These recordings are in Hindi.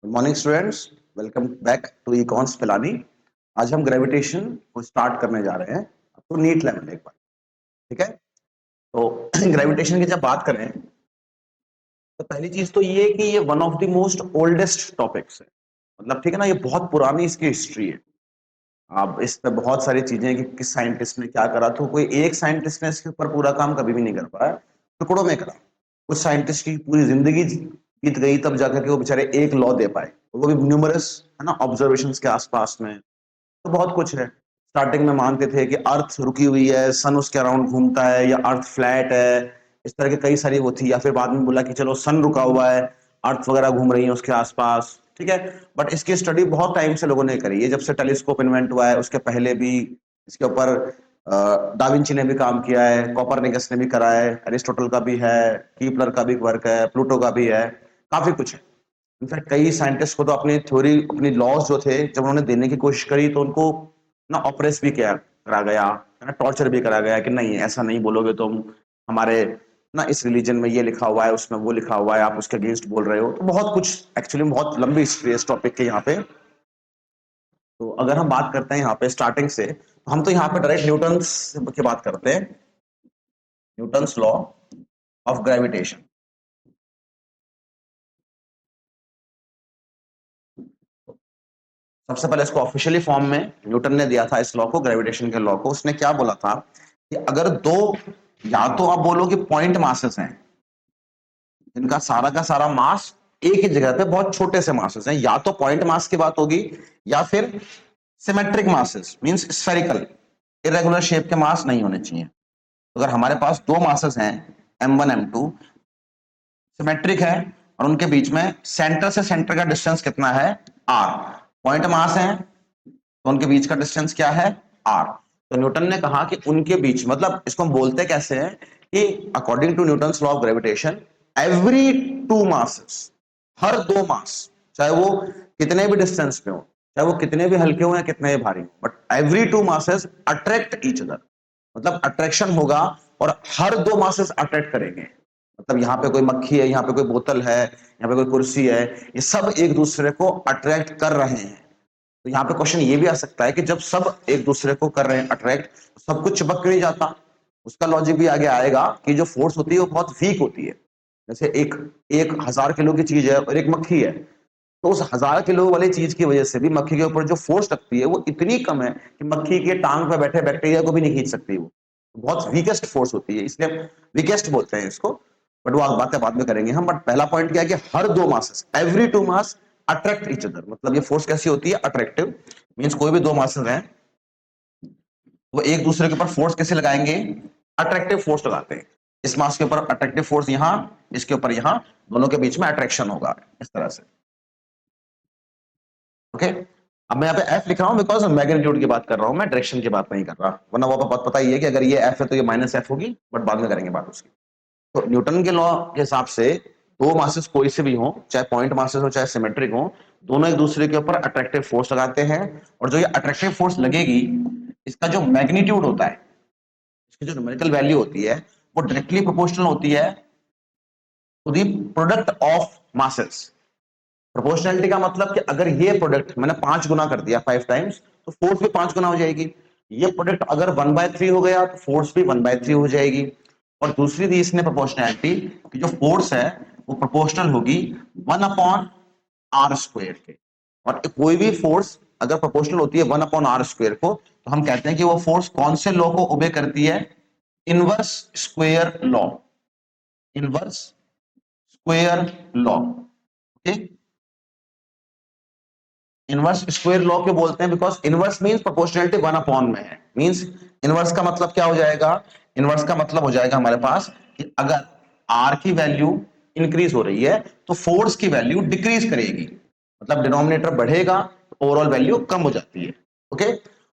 Good morning students, welcome back to icons Pilani. आज हम ग्रेविटेशन को स्टार्ट करने जा रहे हैं तो नीट लेवल एक बार। ठीक है, तो ग्रेविटेशन की जब बात करें तो पहली चीज तो ये कि ये one of the most oldest topics है। मतलब ठीक है ना, ये बहुत पुरानी इसकी हिस्ट्री है। अब इस पे बहुत सारी चीजें कि किस साइंटिस्ट ने क्या करा, तो कोई एक साइंटिस्ट ने इसके ऊपर पूरा काम कभी भी नहीं कर पाया, टुकड़ों में करा। कुछ साइंटिस्ट की पूरी जिंदगी बीत गई तब जाकर के वो बेचारे एक लॉ दे पाए, वो भी न्यूमरस है ना ऑब्जर्वेशंस के आसपास में। तो बहुत कुछ है। स्टार्टिंग में मानते थे कि अर्थ रुकी हुई है, सन उसके अराउंड घूमता है, या अर्थ फ्लैट है। इस तरह की कई सारी वो थी, या फिर बाद में बोला कि चलो सन रुका हुआ है, अर्थ वगैरह घूम रही है उसके आसपास। ठीक है, बट इसकी स्टडी बहुत टाइम से लोगों ने करी है, जब से टेलीस्कोप इन्वेंट हुआ है। उसके पहले भी इसके ऊपर डाविंची ने भी काम किया है, कोपरनिकस ने भी करा है, एरिस्टोटल का भी है, कीपलर का भी वर्क है, प्लूटो का भी है, काफी कुछ है। इनफैक्ट कई साइंटिस्ट को तो अपनी थ्योरी, अपनी लॉज जो थे, जब उन्होंने देने की कोशिश करी तो उनको ना ऑपरेस भी किया करा गया है ना, टॉर्चर भी करा गया कि नहीं ऐसा नहीं बोलोगे तुम, हमारे ना इस रिलीजन में ये लिखा हुआ है, उसमें वो लिखा हुआ है, आप उसके अगेंस्ट बोल रहे हो। तो बहुत कुछ एक्चुअली बहुत लंबी हिस्ट्री है इस टॉपिक के यहाँ पे। तो अगर हम बात करते हैं यहाँ पे स्टार्टिंग से, तो हम तो यहाँ पे डायरेक्ट न्यूटन की बात करते हैं, न्यूटन्स लॉ ऑफ ग्रेविटेशन। सबसे पहले इसको ऑफिशियली फॉर्म में न्यूटन ने दिया था, इस लॉ को, ग्रेविटेशन के लॉ को। उसने क्या बोला था कि अगर दो, या तो आप बोलो कि पॉइंट मासेस हैं जिनका सारा का सारा मास एक ही जगह पे, बहुत छोटे से मासेस हैं, या तो पॉइंट मास की बात होगी, या फिर symmetric masses means spherical, irregular shape के मास नहीं होने चाहिए। अगर हमारे पास दो मासेस हैं m1 m2, सिमेट्रिक है, और उनके बीच में सेंटर से सेंटर का डिस्टेंस कितना है, r, पॉइंट मास है, तो उनके बीच का डिस्टेंस क्या है, r। तो न्यूटन ने कहा कि उनके बीच, मतलब इसको हम बोलते कैसे हैं कि according to Newton's law of gravitation, every two masses, हर दो मास, चाहे वो कितने भी डिस्टेंस पे हो, चाहे वो कितने भी हल्के हो या कितने भी भारी हो, but every two masses attract each other. मतलब अट्रैक्शन होगा, और हर दो मासेस अट्रैक्ट करेंगे। मतलब यहाँ पे कोई मक्खी है, यहाँ पे कोई बोतल है, यहाँ पे कोई कुर्सी है, ये सब एक दूसरे को अट्रैक्ट कर रहे हैं। तो यहाँ पे क्वेश्चन ये भी आ सकता है कि जब सब एक दूसरे को कर रहे हैं अट्रैक्ट, तो सब कुछ चिपक क्यों नहीं जाता। उसका लॉजिक भी आगे आएगा कि जो फोर्स होती है वो बहुत वीक होती है। जैसे एक एक 1000 किलो की चीज है और एक मक्खी है, तो उस 1000 किलो वाली चीज की वजह से भी मक्खी के ऊपर जो फोर्स लगती है वो इतनी कम है कि मक्खी के टांग पे बैठे बैक्टीरिया को भी नहीं खींच सकती। वो बहुत वीकेस्ट फोर्स होती है, इसलिए वीकेस्ट बोलते हैं इसको। बट वो बातें बाद में करेंगे हम। बट पहला पॉइंट क्या है कि हर दो masses, every two mass attract each other. मतलब ये फोर्स कैसी होती है, अट्रैक्टिव। मींस कोई भी दो मासेस हैं वो एक दूसरे के ऊपर फोर्स कैसे लगाएंगे, अट्रैक्टिव फोर्स लगाते हैं। इस मास के ऊपर अट्रैक्टिव फोर्स यहां, इसके ऊपर यहां, दोनों के बीच में अट्रैक्शन होगा इस तरह से। ओके, अब मैं यहाँ पे एफ लिख रहा हूं बिकॉज मैग्नीट्यूड की बात कर रहा हूं, मैं डायरेक्शन की बात नहीं कर रहा, वरना वो बात पता ही है कि अगर ये एफ है तो ये माइनस एफ होगी, बट बाद में करेंगे बात उसकी। तो न्यूटन के लॉ के हिसाब से दो मासेस कोई से भी हो, चाहे पॉइंट मासेस हो चाहे सिमेट्रिक हो, दोनों एक दूसरे के ऊपर अट्रैक्टिव फोर्स लगाते हैं। और जो ये अट्रैक्टिव फोर्स लगेगी, इसका जो मैग्नीट्यूड होता है, इसकी जो न्यूमेरिकल वैल्यू होती है, वो डायरेक्टली प्रोपोर्शनल होती है to the product of masses. Proportionality का मतलब कि अगर ये प्रोडक्ट मैंने 5 गुना कर दिया, 5 टाइम्स, तो फोर्स भी 5 गुना हो जाएगी। ये प्रोडक्ट अगर 1/3 हो गया तो फोर्स भी 1/3 हो जाएगी। और दूसरी दी इसने प्रोपोर्शनैलिटी कि जो फोर्स है वो प्रोपोर्शनल होगी 1/r² के। और कोई भी फोर्स अगर प्रोपोर्शनल होती है 1/r² को, तो हम कहते हैं कि वो फोर्स कौन से लॉ को ओबे करती है, inverse square law, inverse square law. Okay, inverse square law क्यों बोलते हैं, बिकॉज इनवर्स मींस प्रोपोर्शनलिटी 1/, में है। मींस इनवर्स का मतलब क्या हो जाएगा, इनवर्स का मतलब हो जाएगा हमारे पास कि अगर आर की वैल्यू इंक्रीज हो रही है तो फोर्स की वैल्यू डिक्रीज करेगी। मतलब डिनोमिनेटर बढ़ेगा तो ओवरऑल वैल्यू कम हो जाती है। ओके,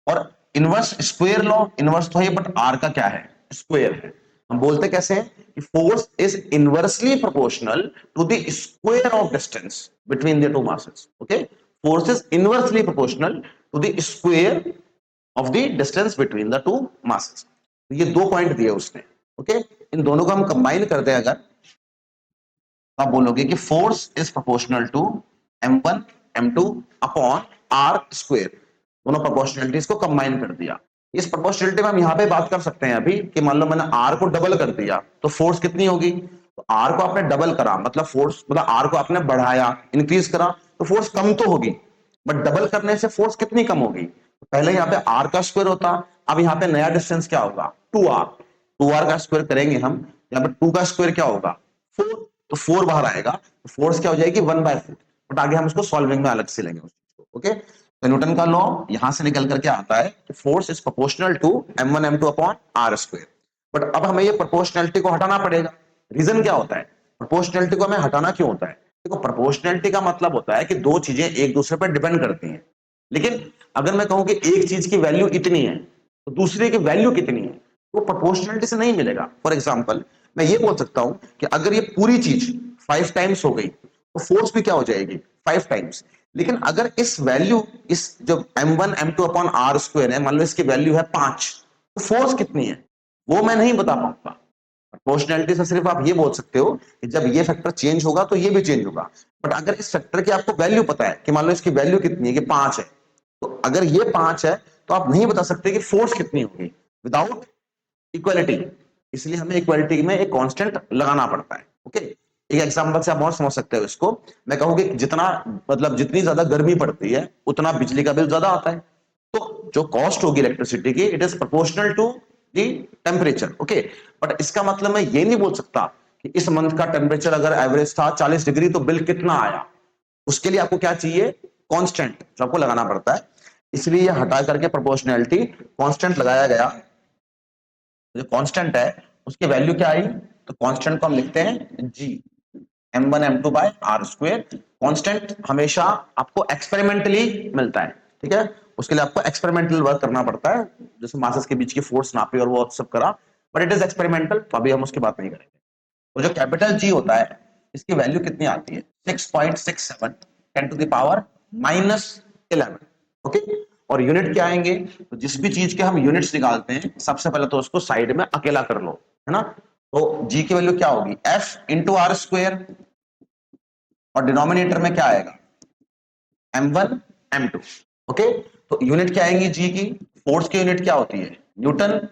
और इनवर्स स्क्वायर लॉ, इनवर्स तो है बट आर का क्या है, स्क्वायर है। हम बोलते कैसे हैं कि force is inversely proportional to the square of distance between the two masses. Okay, force is inversely proportional to the square of the distance between the two masses। तो ये दो पॉइंट दिए उसने। ओके, इन दोनों को हम कंबाइन करते हैं अगर, आप बोलोगे कि force is proportional to m1 m2 upon r square, दोनों प्रोपोर्शनलिटीज को कंबाइन कर दिया। इस प्रोपोर्शनलिटी में हम यहाँ पे बात कर सकते हैं अभी कि मान लो मैंने r को डबल कर दिया तो फोर्स कितनी होगी, तो r को आपने डबल करा मतलब फोर्स, मतलब r को आपने बढ़ाया, इंक्रीज करा तो फोर्स कम तो होगी, बट डबल करने से फोर्स कितनी कम होगी, पहले यहाँ पे r का स्क्वायर होता, अब यहाँ पे नया डिस्टेंस क्या होगा 2r, 2r का स्क्वायर करेंगे हम, यहाँ पे 2 का स्क्वायर क्या होगा 4, तो 4 बाहर आएगा तो फोर्स क्या हो जाएगी 1/4, बट आगे हम इसको सॉल्विंग में अलग से लेंगे उस चीज को। ओके, तो न्यूटन का लॉ यहां से निकल करके आता है कि force is proportional to m1 m2 upon r square. But अब हमें ये प्रोपोर्शनलिटी को हटाना पड़ेगा। रीजन क्या होता है, प्रोपोर्शनलिटी को हमें हटाना क्यों होता है, देखो प्रोपोर्शनलिटी का मतलब होता है कि दो चीजें एक दूसरे पर डिपेंड करती हैं, लेकिन अगर मैं कहूं कि एक चीज की वैल्यू इतनी है तो दूसरे की वैल्यू कितनी है, वो प्रोपोर्शनलिटी से नहीं मिलेगा। फॉर एग्जाम्पल मैं ये बोल सकता हूं कि अगर ये पूरी चीज 5 टाइम्स हो गई तो फोर्स भी क्या हो जाएगी 5 टाइम्स, लेकिन अगर इस वैल्यू, इस जो m1 m2 upon r square है, मान लो इसकी वैल्यू है 5, तो फोर्स कितनी है वो मैं नहीं बता पाऊंगा। प्रोपोर्शनलिटी से सिर्फ आप ये बोल सकते हो कि जब ये फैक्टर चेंज होगा तो ये भी चेंज होगा, बट अगर इस फैक्टर की आपको वैल्यू पता है कि मान लो इसकी वैल्यू कितनी है कि 5 है, तो अगर ये 5 है तो आप नहीं बता सकते कि फोर्स कितनी होगी विदाउट इक्वालिटी, इसलिए हमें इक्वालिटी में एक कांस्टेंट लगाना पड़ता है। ओके, एक एग्जांपल से आप बहुत समझ सकते हो इसको, मैं कहूँ कि जितना मतलब जितनी ज्यादा गर्मी पड़ती है उतना बिजली का बिल ज्यादा आता है, तो जो कॉस्ट होगी इलेक्ट्रिसिटी की it is proportional to the temperature. Okay, but इसका मतलब मैं ये नहीं बोल सकता कि इस मंथ का टेम्परेचर अगर एवरेज था 40 डिग्री तो बिल कितना आया, उसके लिए आपको क्या चाहिए कांस्टेंट जो आपको लगाना पड़ता है, इसलिए ये हटा करके प्रोपोर्शनलिटी कांस्टेंट लगाया गया। जो कांस्टेंट है उसकी वैल्यू क्या आई, तो कांस्टेंट को हम लिखते हैं g m1 m2 by r square. Constant हमेशा आपको एक्सपेरिमेंटली मिलता है, ठीक है, उसके लिए आपको एक्सपेरिमेंटल वर्क करना पड़ता है, जैसे मासेस के बीच की फोर्स नापी और वो सब करा, बट इट इज एक्सपेरिमेंटल, तो अभी हम उसकी बात नहीं करेंगे। तो जो कैपिटल G होता है इसकी वैल्यू कितनी आती है 6.67 10 टू द पावर -11। ओके, और यूनिट क्या आएंगे, तो जिस भी चीज के हम यूनिट्स निकालते हैं सबसे पहले तो उसको साइड में अकेला कर लो, है ना, तो G की वैल्यू क्या होगी F इंटू आर स्क्वायर, और डिनोमिनेटर में क्या आएगा m1 m2। ओके, तो यूनिट क्या आएंगी G की, फोर्स की यूनिट क्या होती है न्यूटन,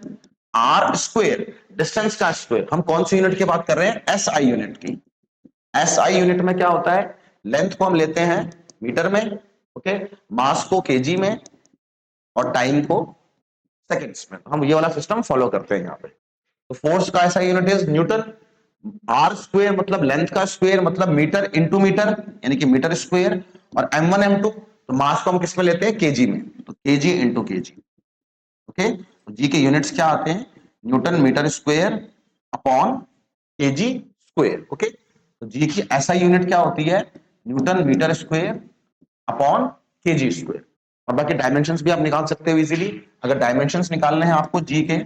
आर स्क्वायर डिस्टेंस का स्क्वायर, हम कौन सी यूनिट की बात कर रहे हैं SI यूनिट की। SI यूनिट में क्या होता है, लेंथ को हम लेते हैं मीटर में, ओके, मास को केजी में, और टाइम को सेकंड्स में, हम ये वाला सिस्टम फॉलो करते हैं यहाँ पे। तो फोर्स का ऐसा unit is newton, R square मतलब लेंथ का स्क्वायर मतलब मीटर इंटू मीटर यानी कि मीटर स्क्वायर, और m1 m2 तो मास को हम किस में लेते हैं केजी में, तो केजी इंटू केजी। ओके, तो जी के यूनिट्स क्या आते हैं newton metre square upon KG square. Okay, तो जी की ऐसा यूनिट क्या होती है newton metre square upon KG square, और बाकी डायमेंशंस भी आप निकाल सकते हो इजीली। अगर डायमेंशंस निकालने हैं आपको जी के,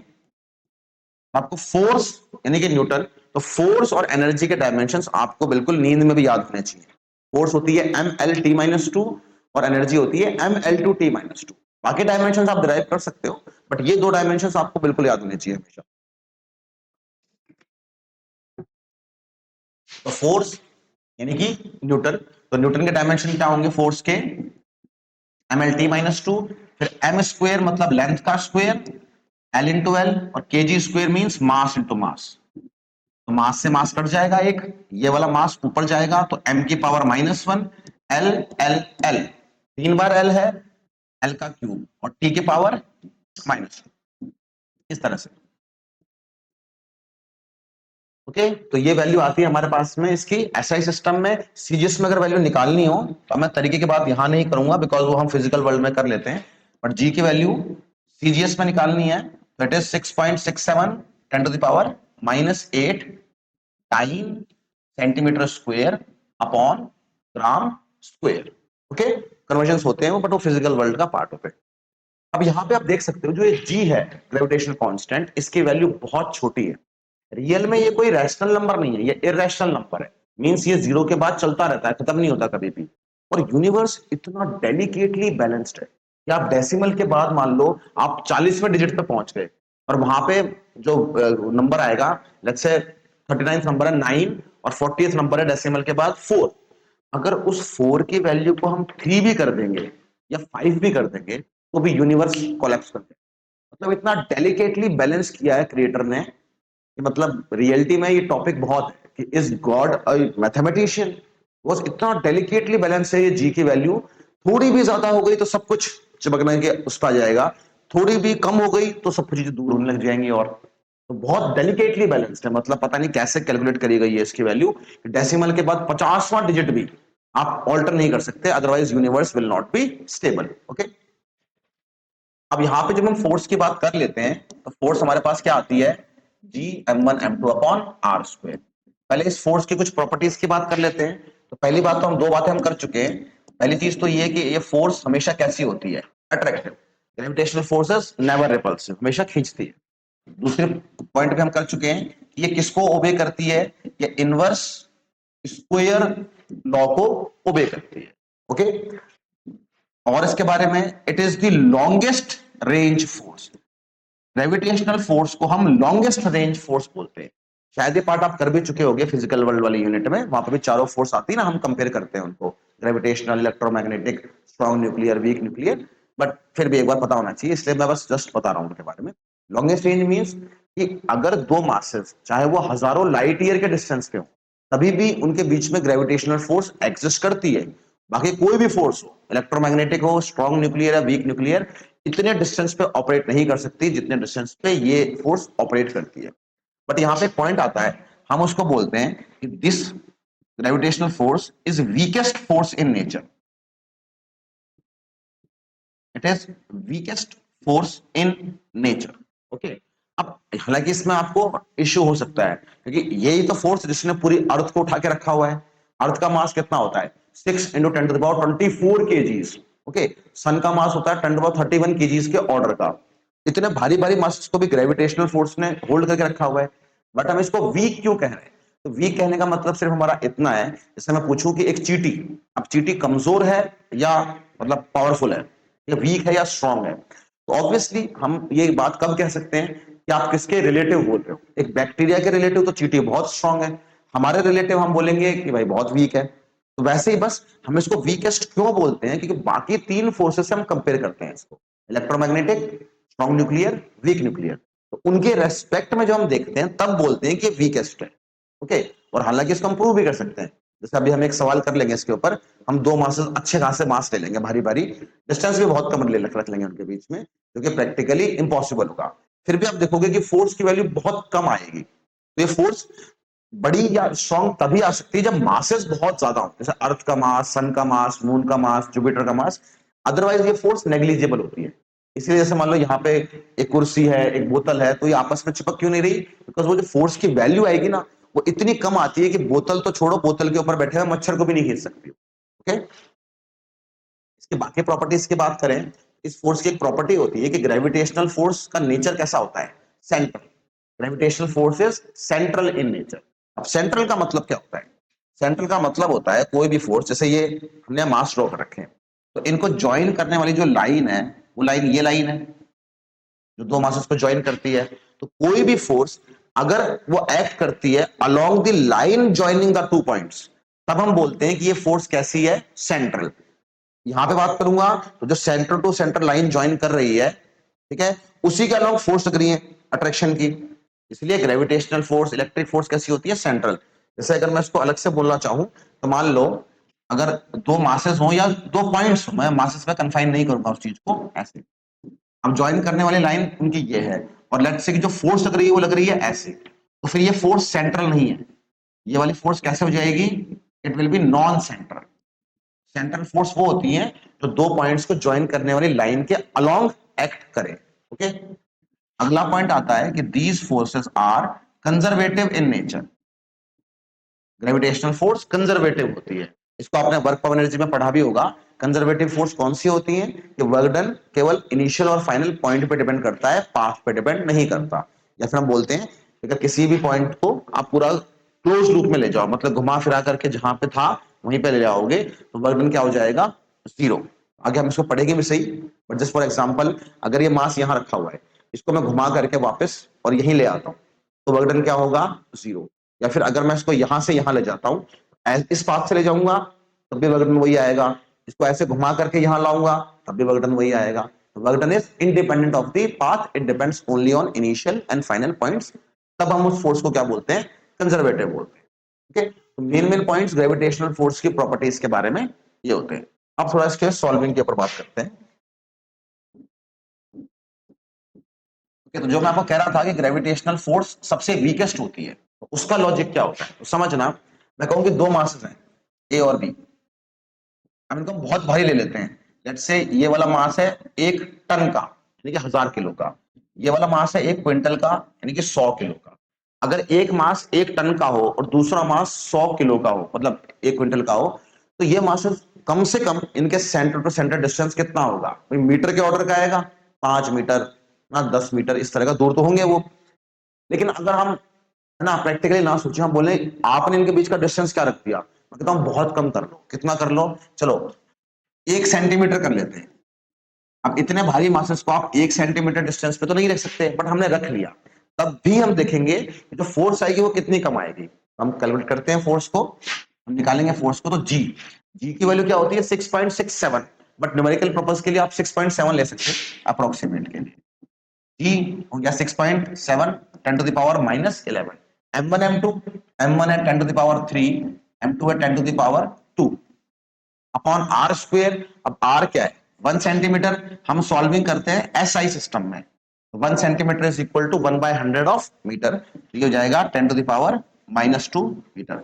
आपको फोर्स यानी कि न्यूटन, तो फोर्स और एनर्जी के डायमेंशंस आपको बिल्कुल नींद में भी याद होने चाहिए। फोर्स होती है mLT-2 और एनर्जी होती है mL2T-2। बाकी डायमेंशंस आप डिराइव कर सकते हो, बट ये दो डायमेंशंस आपको बिल्कुल याद होने चाहिए हमेशा। तो फोर्स यानी कि न्यूटन, तो न्यूटन के डायमेंशन क्या होंगे फोर्स के mLT-2, फिर m स्क्वायर मतलब लेंथ का स्क्वायर L इंटू एल, और K G square means mass into mass, तो मास से मास कट जाएगा एक, ये वाला मास ऊपर जाएगा तो m की पावर -1 L L L, 3 बार L है L का क्यूब, और T की पावर -1, इस तरह से। ओके, तो ये वैल्यू आती है हमारे पास में इसकी एसआई सिस्टम में। सीजीएस में अगर वैल्यू निकालनी हो तो मैं तरीके की बात यहां नहीं करूंगा बिकॉज वो हम फिजिकल वर्ल्ड में कर लेते हैं, बट जी की वैल्यू सीजीएस में निकालनी है तो it is 6.67 10 to the power -8 time centimetre square upon gram square. Okay, conversion होते हैं वो, बट वो फिजिकल वर्ल्ड का पार्ट होते हैं। अब यहाँ पे आप देख सकते हो जो ये जी है ग्रेविटेशनल कांस्टेंट, इसकी वैल्यू बहुत छोटी है। रियल में ये कोई रैशनल नंबर नहीं है, ये इरेशनल नंबर है, मींस ये जीरो के बाद चलता रहता है, खत्म नहीं होता कभी भी। और यूनिवर्स इतना डेलिकेटली बैलेंस्ड है कि आप डेसिमल के बाद मान लो आप 40वें डिजिट पे पहुंच गए, और वहां पे जो नंबर आएगा लेट्स से 39th नंबर है 9, और 40th नंबर है डेसिमल के बाद 4, अगर उस 4 की वैल्यू को हम 3 भी कर देंगे या 5 भी कर देंगे तो भी यूनिवर्स कोलैप्स कर देगा। मतलब इतना डेलिकेटली बैलेंस किया है क्रिएटर ने कि मतलब रियलिटी में ये टॉपिक बहुत है कि इज गॉड अ मैथमेटिशियन। वो इतना डेलिकेटली बैलेंस है ये जी की वैल्यू। थोड़ी भी ज्यादा हो गई तो सब कुछ चिपकने के उस पर आ जाएगा, थोड़ी भी कम हो गई तो सब कुछ चीजें दूर होने लग जाएंगी। और तो बहुत डेलिकेटली बैलेंस्ड है, मतलब पता नहीं कैसे कैलकुलेट करी गई है इसकी वैल्यू। डेसिमल के बाद 50वां डिजिट भी आप ऑल्टर नहीं कर सकते, otherwise universe will not be stable. Okay, अब यहां पे जब हम फोर्स की बात कर लेते हैं तो फोर्स हमारे पास क्या आती है, जी m1 m2 upon are square. पहले इस फोर्स की कुछ प्रॉपर्टीज की बात कर लेते हैं। तो पहली बात तो हम दो बातें हम कर चुके हैं। पहली चीज तो ये कि ये फोर्स हमेशा कैसी होती है, attractive. Gravitational forces never repulsive, हमेशा खींचती है। दूसरे पॉइंट पे हम कर चुके हैं कि ये किसको ओबे करती है, ये इनवर्स स्क्वायर लॉ को ओबे करती है। ओके, और इसके बारे में it is the longest range force. Gravitational force को हम लॉन्गेस्ट रेंज फोर्स बोलते हैं। शायद ये पार्ट आप कर भी चुके होंगे फिजिकल वर्ल्ड वाली यूनिट में, वहां पर भी चारों फोर्स आती है ना, हम कंपेयर करते हैं उनको, gravitational, electromagnetic, strong nuclear, weak nuclear. But फिर भी एक बार पता होना चाहिए, इसलिए मैं बस जस्ट बता रहा हूं उनके बारे में। लॉन्गेस्ट रेंज मीन्स कि अगर दो मासेस चाहे वो हजारों लाइट ईयर के डिस्टेंस पे हो तभी भी उनके बीच में ग्रेविटेशनल फोर्स एग्जिस्ट करती है। बाकी कोई भी फोर्स हो, इलेक्ट्रोमैग्नेटिक हो, स्ट्रॉन्ग न्यूक्लियर या वीक न्यूक्लियर, इतने डिस्टेंस पे ऑपरेट नहीं कर सकती जितने डिस्टेंस पे ये फोर्स ऑपरेट करती है। बट यहां पे पॉइंट आता है, हम उसको बोलते हैं कि this gravitational force is weakest force in nature. It is weakest force in nature. Okay, अब हालांकि इसमें आपको इश्यू हो सकता है क्योंकि यही तो फोर्स जिसने पूरी अर्थ को उठा के रखा हुआ है। अर्थ का मास कितना होता है, 6 इंटू 10⁻24 केजीज। ओके, सन का मास होता है 10⁻31 केजीज के ऑर्डर का। इतने भारी भारी मास को भी ग्रेविटेशनल फोर्स ने होल्ड करके रखा हुआ है। बट हम इसको वीक क्यों कह रहे हैं, तो वीक कहने का मतलब सिर्फ हमारा इतना है, जैसे मैं पूछूं कि एक चींटी, अब चींटी कमजोर है या मतलब पावरफुल है, या वीक है या स्ट्रांग है। तो ऑब्वियसली हम ये बात कब कह सकते हैं कि आप किसके रिलेटिव बोल रहे हो। एक बैक्टीरिया के रिलेटिव तो चींटी बहुत स्ट्रांग है, हमारे रिलेटिव हम बोलेंगे कि भाई बहुत वीक है। तो वैसे ही बस हम इसको वीकेस्ट क्यों बोलते हैं, क्योंकि बाकी तीन फोर्सेस से हम कंपेयर करते हैं इसको, electromagnetic, strong nuclear, weak nuclear. तो उनके रेस्पेक्ट में जो हम देखते हैं तब बोलते हैं कि वीकेस्ट है। ओके, और हालांकि इसको हम प्रूव भी कर सकते हैं। जैसे अभी हम एक सवाल कर लेंगे इसके ऊपर, हम दो मासेस अच्छे खासे मास ले लेंगे भारी भारी, डिस्टेंस भी बहुत कम ले रख लेंगे उनके बीच में, जो कि प्रैक्टिकली इंपॉसिबल होगा। फिर भी आप देखोगे कि फोर्स की वैल्यू बहुत कम आएगी। तो ये फोर्स बड़ी या स्ट्रॉन्ग तभी आ सकती है जब मासेस बहुत ज्यादा हो, जैसे अर्थ का मास, सन का मास, मून का मास, जुपिटर का मास। अदरवाइज ये फोर्स नेग्लिजिबल होती है। इसलिए जैसे मान लो यहाँ पे एक कुर्सी है, एक बोतल है, तो ये आपस में चिपक क्यों नहीं रही, बिकॉज वो जो फोर्स की वैल्यू आएगी ना वो इतनी कम आती है कि बोतल तो छोड़ो, बोतल के ऊपर बैठे हुए मच्छर को भी नहीं खींच सकती। ओके, इसके बाकी प्रॉपर्टीज की बात करें, इस फोर्स की एक प्रॉपर्टी होती है कि ग्रेविटेशनल फोर्स का नेचर कैसा होता है, central. Gravitational force is central in nature. अब सेंट्रल का मतलब क्या होता है, सेंट्रल का मतलब होता है कोई भी फोर्स, जैसे ये हमने मास ड्रॉ कर रखे हैं, तो इनको ज्वाइन करने वाली जो लाइन है वो लाइन ये लाइन है जो दो मासेस को ज्वाइन करती है। तो कोई भी फोर्स अगर वो एक्ट करती है along the line joining the two points, तब हम बोलते हैं कि ये फोर्स कैसी है, सेंट्रल। यहां पे बात करूंगा तो जो centre to centre line join कर रही है, ठीक है, उसी के अलोंग फोर्स लग रही है अट्रैक्शन की। इसलिए ग्रेविटेशनल फोर्स, इलेक्ट्रिक फोर्स कैसी होती है, सेंट्रल। जैसे अगर मैं इसको अलग से बोलना चाहूं तो मान लो अगर दो मासेस हो या दो पॉइंट्स हो, मैं मासेस में कन्फाइन नहीं करूंगा उस चीज को, ऐसे अब ज्वाइन करने वाली लाइन उनकी ये है, और लेट्स से कि जो फोर्स लग रही है वो लग रही है ऐसे, तो फिर ये फोर्स सेंट्रल नहीं है। ये वाली फोर्स कैसे हो जाएगी, it will be non central. Central force वो होती है जो दो पॉइंट्स को ज्वाइन करने वाली लाइन के अलोंग एक्ट करे। ओके, अगला पॉइंट आता है कि these forces are conservative in nature. Gravitational force conservative होती है, इसको आपने वर्क ऑफ एनर्जी में पढ़ा भी होगा। कंजर्वेटिव फोर्स कौन सी होती है कि वर्क डन केवल इनिशियल और फाइनल पॉइंट पे डिपेंड करता है, पाथ पे डिपेंड नहीं करता। या फिर हम बोलते हैं अगर किसी भी पॉइंट को आप पूरा क्लोज लूप में ले जाओ, मतलब घुमा फिरा करके जहां पे था वहीं पे ले आओगे, तो वर्क डन क्या हो जाएगा, जीरो। आगे हम इसको पढ़ेंगे भी सही, बट जस्ट फॉर एग्जाम्पल अगर ये मास यहां रखा हुआ है, इसको मैं घुमा करके वापस और यहीं ले आता हूं, तो वर्क डन क्या होगा, जीरो। या फिर अगर मैं इसको यहां से यहां ले जाता हूं, इस पाथ से ले जाऊंगा तब भी वर्क डन वही आएगा। इसको ऐसे घुमा करके यहां लाऊंगा तब भी वर्क डन वही आएगा। Work done is independent of the path, it depends only on initial and final points. तब हम उस फोर्स को क्या बोलते हैं, कंजर्वेटिव बोलते हैं। ठीक है, तो main main points gravitational force की प्रॉपर्टीज के बारे में ये होते हैं। अब थोड़ा इसके सॉल्विंग के ऊपर बात करते हैं। तो जो मैं आपको कह रहा था कि ग्रेविटेशनल फोर्स सबसे वीकेस्ट होती है, तो उसका लॉजिक क्या होता है तो समझना। मैं कहूं कि दो मासेस हैं ए और बी, हम इनको बहुत भारी ले लेते हैं। लेट्स से ये वाला मास है 1 टन का यानी कि 1000 किलो का, ये वाला मास है 1 क्विंटल का यानी कि 100 किलो का। अगर एक मास 1 टन का हो और दूसरा मास 100 किलो का हो, मतलब 1 क्विंटल का हो, तो ये मासेस कम से कम इनके सेंटर टू सेंटर डिस्टेंस कितना होगा, मीटर के ऑर्डर का आएगा, 5 मीटर ना 10 मीटर, इस तरह का दूर तो होंगे वो। लेकिन अगर हम है ना प्रैक्टिकली ना सोचे, हम बोले आपने इनके बीच का डिस्टेंस क्या रख दिया, मैं कहता हूं बहुत कम कर लो। कितना कर लो, चलो 1 सेंटीमीटर कर लेते हैं। अब इतने भारी मासेस को आप 1 सेंटीमीटर डिस्टेंस पे तो नहीं रख सकते, बट हमने रख लिया। तब भी हम देखेंगे कि जो फोर्स आएगी वो कितनी कम आएगी। हम कैलकुलेट करते हैं फोर्स को, हम निकालेंगे फोर्स को, तो जी की वैल्यू क्या होती है 6.67, बट न्यूमेरिकल पर्पस के लिए आप 6.7 ले सकते हैं अप्रोक्सीमेट के लिए। जी हो गया 6.7 10 to the power -11। m1 m2, m1 है 10 टू द पावर 3, m2 है 10 to the power 2 upon R square. अब आर क्या है 1 सेंटीमीटर। हम सॉल्विंग करते हैं एसआई सिस्टम में, 1 centimetre is equal to 1/100 of metre, ये हो जाएगा 10 to the power -2 metre.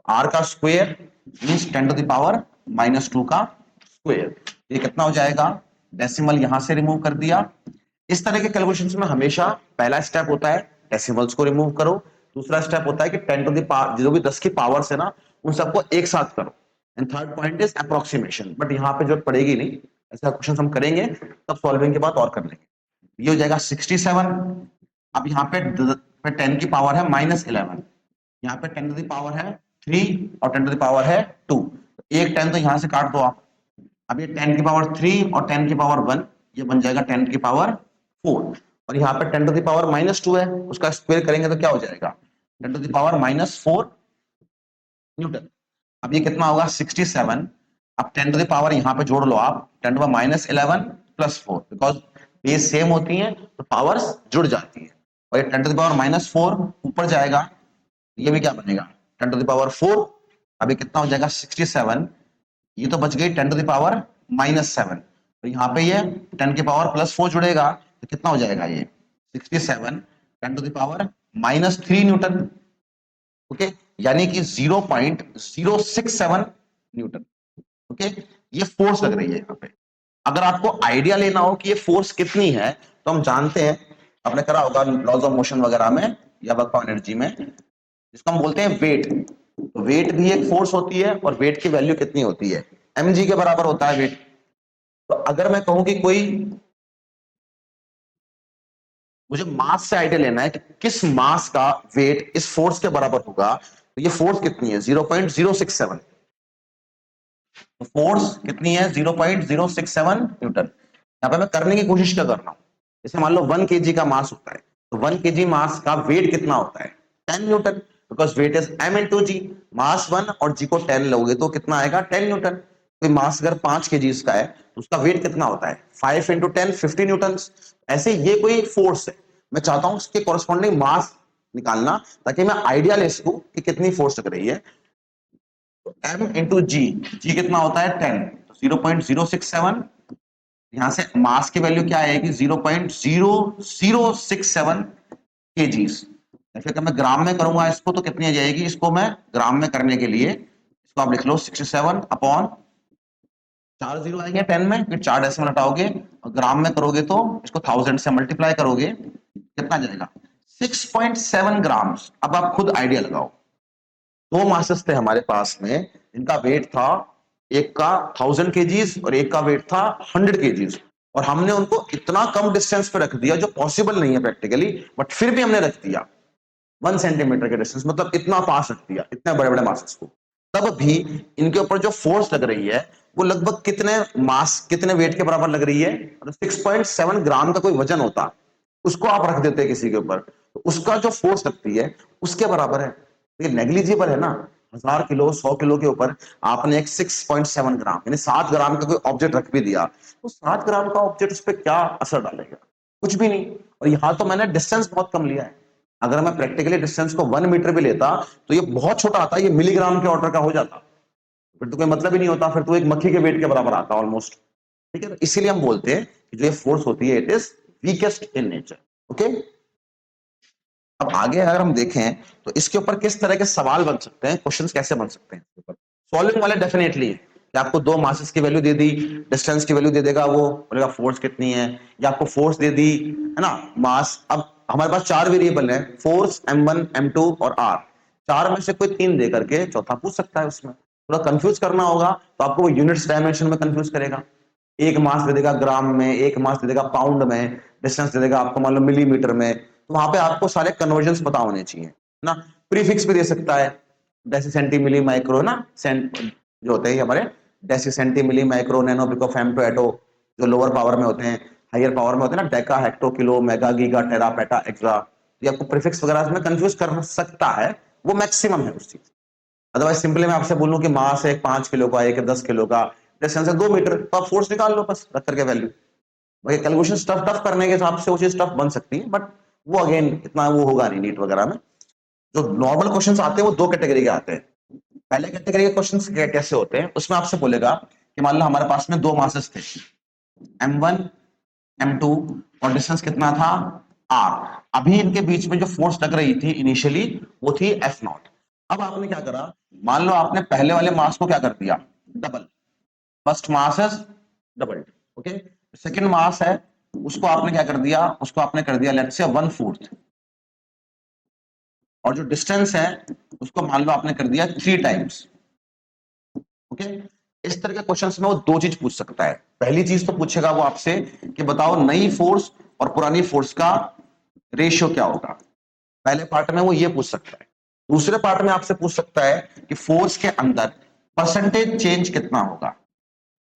R का square means 10 to the power -2 का स्क्वेयर। ये कितना हो जाएगा, डेसिमल यहां से रिमूव कर दिया। इस तरह के कैलकुलेशंस में हमेशा पहला स्टेप होता है डेसिमल्स को रिमूव करो, दूसरा स्टेप होता है कि 10 टू द पावर जो भी 10 की पावर से ना उन सबको एक साथ करो, and third point is approximation. But यहाँ पे जरूरत पड़ेगी नहीं, ऐसा क्वेश्चन हम करेंगे तब सॉल्विंग के बाद और कर लेंगे। ये हो जाएगा 67। अब यहाँ पे 10 की पावर है -11, यहाँ पे 10 टू द पावर है 3 और 10 टू द पावर है 2, एक 10 तो यहाँ से काट दो आप। अब ये 10 की पावर 3 और 10 की पावर 1, ये बन जाएगा 10 की पावर 4, और यहाँ पे 10 टू द पावर -2 है, उसका स्क्वायर करेंगे तो क्या हो जाएगा 10 टू द पावर -4 न्यूटन। अब ये कितना होगा 67। अब 10 टू द पावर यहाँ पे जोड़ लो आप, 10 to the power -11 +4, because base same होती है तो पावर्स जुड़ जाती है। और ये 10 टू द पावर -4 ऊपर जाएगा, ये भी क्या बनेगा 10 टू द पावर 4। अभी कितना हो जाएगा 67, ये तो बच गई 10 टू द पावर -7, तो यहाँ पे ये 10 की पावर +4 जुड़ेगा तो कितना हो जाएगा ये 67 10 to the power -3 newton. Okay, यानी कि 0.067 न्यूटन। ओके, ये फोर्स लग रही है यहाँ पे। अगर आपको आइडिया लेना हो कि ये फोर्स कितनी है, तो हम जानते हैं, आपने करा होगा लॉज ऑफ मोशन वगैरह में या वर्क ऑफ एनर्जी में, जिसको हम बोलते हैं वेट। तो वेट भी एक फोर्स होती है, और वेट की वैल्यू कितनी होती है mg के बराबर होता है वेट। तो अगर मैं कहूं कि कोई, मुझे मास से आइडिया लेना है कि किस मास का वेट इस फोर्स के बराबर होगा, तो ये फोर्स कितनी है 0.067। तो फोर्स कितनी है 0.067 न्यूटन। यहां पे मैं करने की कोशिश क्या कर रहा हूं, जैसे मान लो 1 kg का मास होता है, तो 1 kg मास का वेट कितना होता है 10 newton, because weight is m into g। Mass 1 और g को 10 लोगे तो कितना आएगा 10 न्यूटन। कोई मास अगर 5 kg का है तो उसका वेट कितना होता है 5 into 10 50 न्यूटन। ऐसे ये कोई फोर्स है, मैं चाहता हूं उसके कॉरेस्पॉन्डिंग मास निकालना, ताकि मैं आइडिया ले सकूं कि कितनी फोर्स लग रही है। तो m into g, g कितना होता है 10, तो 0.067, यहां से मास की वैल्यू क्या आएगी 0.0067 kgs। फिर अगर मैं ग्राम में करूंगा इसको तो कितनी आ जाएगी, इसको मैं ग्राम में करने के लिए इसको आप लिख लो 67 अपॉन 4 जीरो आएंगे 10 में, फिर 4 डेसिमल हटाओगे और ग्राम में करोगे तो इसको 1000 से मल्टीप्लाई करोगे, कितना जाएगा 6.7 ग्राम्स। अब आप खुद आइडिया लगाओ, दो मासेस थे हमारे पास में, इनका वेट था, एक का 1000 केजीज और एक का वेट था 100 केजीज, और हमने उनको इतना कम डिस्टेंस पे रख दिया जो पॉसिबल नहीं है प्रैक्टिकली, बट फिर भी हमने रख दिया 1 सेंटीमीटर के डिस्टेंस, मतलब इतना पास रख दिया इतने बड़े बड़े मासेस को। तब भी इनके ऊपर जो फोर्स लग रही है वो लगभग कितने मास कितने वेट के बराबर लग रही है, 6.7 ग्राम का कोई वजन होता, उसको आप रख देते किसी के ऊपर, तो उसका जो फोर्स लगती है उसके बराबर है। ये नेग्लिजिबल है ना, 1000 किलो 100 किलो के ऊपर आपने एक 6.7 ग्राम यानी 7 ग्राम का कोई ऑब्जेक्ट रख भी दिया, तो 7 ग्राम का ऑब्जेक्ट उस पर क्या असर डालेगा? कुछ भी नहीं। और यहाँ तो मैंने डिस्टेंस बहुत कम लिया है। अगर मैं प्रैक्टिकली डिस्टेंस को 1 मीटर भी लेता तो ये बहुत छोटा आता, ये मिलीग्राम के ऑर्डर का हो जाता, फिर तो कोई मतलब ही नहीं होता, फिर तो एक मक्खी के वेट के बराबर आता ऑलमोस्ट। ठीक है, इसीलिए हम बोलते हैं कि जो ये फोर्स होती है it is weakest in nature. Okay, अब आगे अगर हम देखें तो इसके ऊपर किस तरह के सवाल बन सकते हैं, क्वेश्चंस कैसे बन सकते हैं इसके ऊपर। सॉल्विंग वाले डेफिनेटली है कि आपको दो मासेस की वैल्यू दे दी, डिस्टेंस की वैल्यू दे देगा, वो बोलेगा फोर्स कितनी है, या आपको फोर्स दे दी है ना, मास। अब हमारे पास 4 वेरिएबल है, फोर्स m1 m2 और r, चार में से कोई 3 दे करके चौथा पूछ सकता है। उसमें थोड़ा कंफ्यूज करना होगा तो आपको वो यूनिट्स डायमेंशन में कंफ्यूज करेगा। एक मास दे देगा ग्राम में, एक मास दे देगा पाउंड में, डिस्टेंस दे देगा आपको मान लो मिलीमीटर में, तो वहां पे आपको सारे कन्वर्जन पता होने चाहिए ना। प्रीफिक्स भी दे सकता है, डेसी सेंटी मिली माइक्रो ना, सेंट जो होते हैं हमारे deci centi milli micro nano pico femto atto, जो लोअर पावर में होते हैं, हायर पावर में होते हैं ना, deca hecto kilo mega giga tera peta exa, ये आपको प्रीफिक्स वगैरह में कंफ्यूज कर सकता है, वो मैक्सिमम है उस चीज। अदरवाइज सिंपली मैं आपसे बोलूं कि मास है 5 किलो का, एक 10 किलो का, डिस्टेंस है 2 मीटर, तो आप फोर्स निकाल लो बस रख करके वैल्यू। भाई कैलकुलेशन टफ टफ करने के हिसाब से वो चीज टफ बन सकती है, बट वो अगेन इतना वो होगा नहीं नीट वगैरह में। जो नॉर्मल क्वेश्चंस आते हैं वो दो कैटेगरी के आते हैं। पहले कैटेगरी के क्वेश्चंस कैसे होते हैं, उसमें आपसे बोलेगा कि मान लो हमारे पास में दो मासेस थे, m1 m2, और डिस्टेंस कितना था r। अभी इनके बीच में जो फोर्स लग रही थी इनिशियली वो थी F0। अब आपने क्या करा, मान लो आपने पहले वाले मास को क्या कर दिया, डबल, फर्स्ट मास है डबल, ओके। सेकंड मास है उसको आपने क्या कर दिया, उसको आपने कर दिया लेट्स से 1/4, और जो डिस्टेंस है उसको मान लो आपने कर दिया 3 टाइम्स। ओके, इस तरह के क्वेश्चंस में वो दो चीज पूछ सकता है। पहली चीज तो पूछेगा वो आपसे कि बताओ नई फोर्स और पुरानी फोर्स का रेशियो क्या होगा, पहले पार्ट में वो ये पूछ सकता है। दूसरे पार्ट में आपसे पूछ सकता है कि फोर्स के अंदर परसेंटेज चेंज कितना होगा।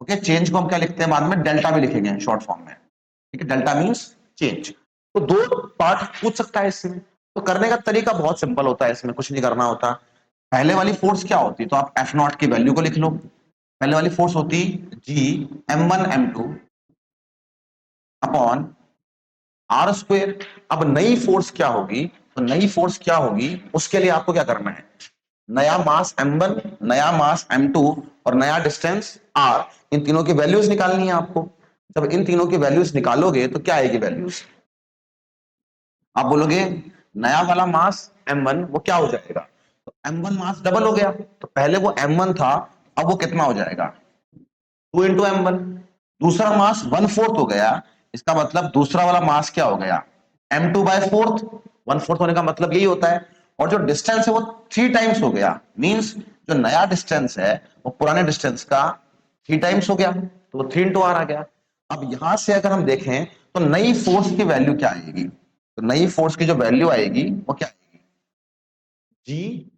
ओके, चेंज को हम क्या लिखते हैं बाद में, डेल्टा भी लिखेंगे शॉर्ट फॉर्म में। ठीक है, डेल्टा मींस चेंज। तो दो पार्ट पूछ सकता है इसमें। तो करने का तरीका बहुत सिंपल होता है, इसमें कुछ नहीं करना होता। पहले वाली फोर्स क्या होती, तो आप F0 की वैल्यू को लिख लो। पहले वाली फोर्स होती G m1 m2 upon R square. अब नई फोर्स क्या होगी, तो नई फोर्स क्या होगी उसके लिए आपको क्या करना है, नया मास m1, नया मास m2 और नया डिस्टेंस r, इन तीनों की वैल्यूज निकालनी है आपको। जब इन तीनों की वैल्यूज निकालोगे तो क्या आएगी वैल्यूज, आप बोलोगे नया वाला मास m1 वो क्या हो जाएगा, तो m1 मास डबल हो गया, तो पहले वो m1 था अब वो कितना हो जाएगा 2 इंटू m1। दूसरा मास 1/4 हो गया, इसका मतलब दूसरा वाला मास क्या हो गया m2/4, 1/4 होने का मतलब यही होता है। और जो डिस्टेंस है वो 3 टाइम्स हो गया, मींस जो नया डिस्टेंस है वो पुराने डिस्टेंस का 3 टाइम्स हो गया, तो वो 3 इंटू आर आ गया। अब यहां से अगर हम देखें तो नई फोर्स की वैल्यू क्या आएगी, तो नई फोर्स की जो वैल्यू आएगी वो क्या आएगी, जी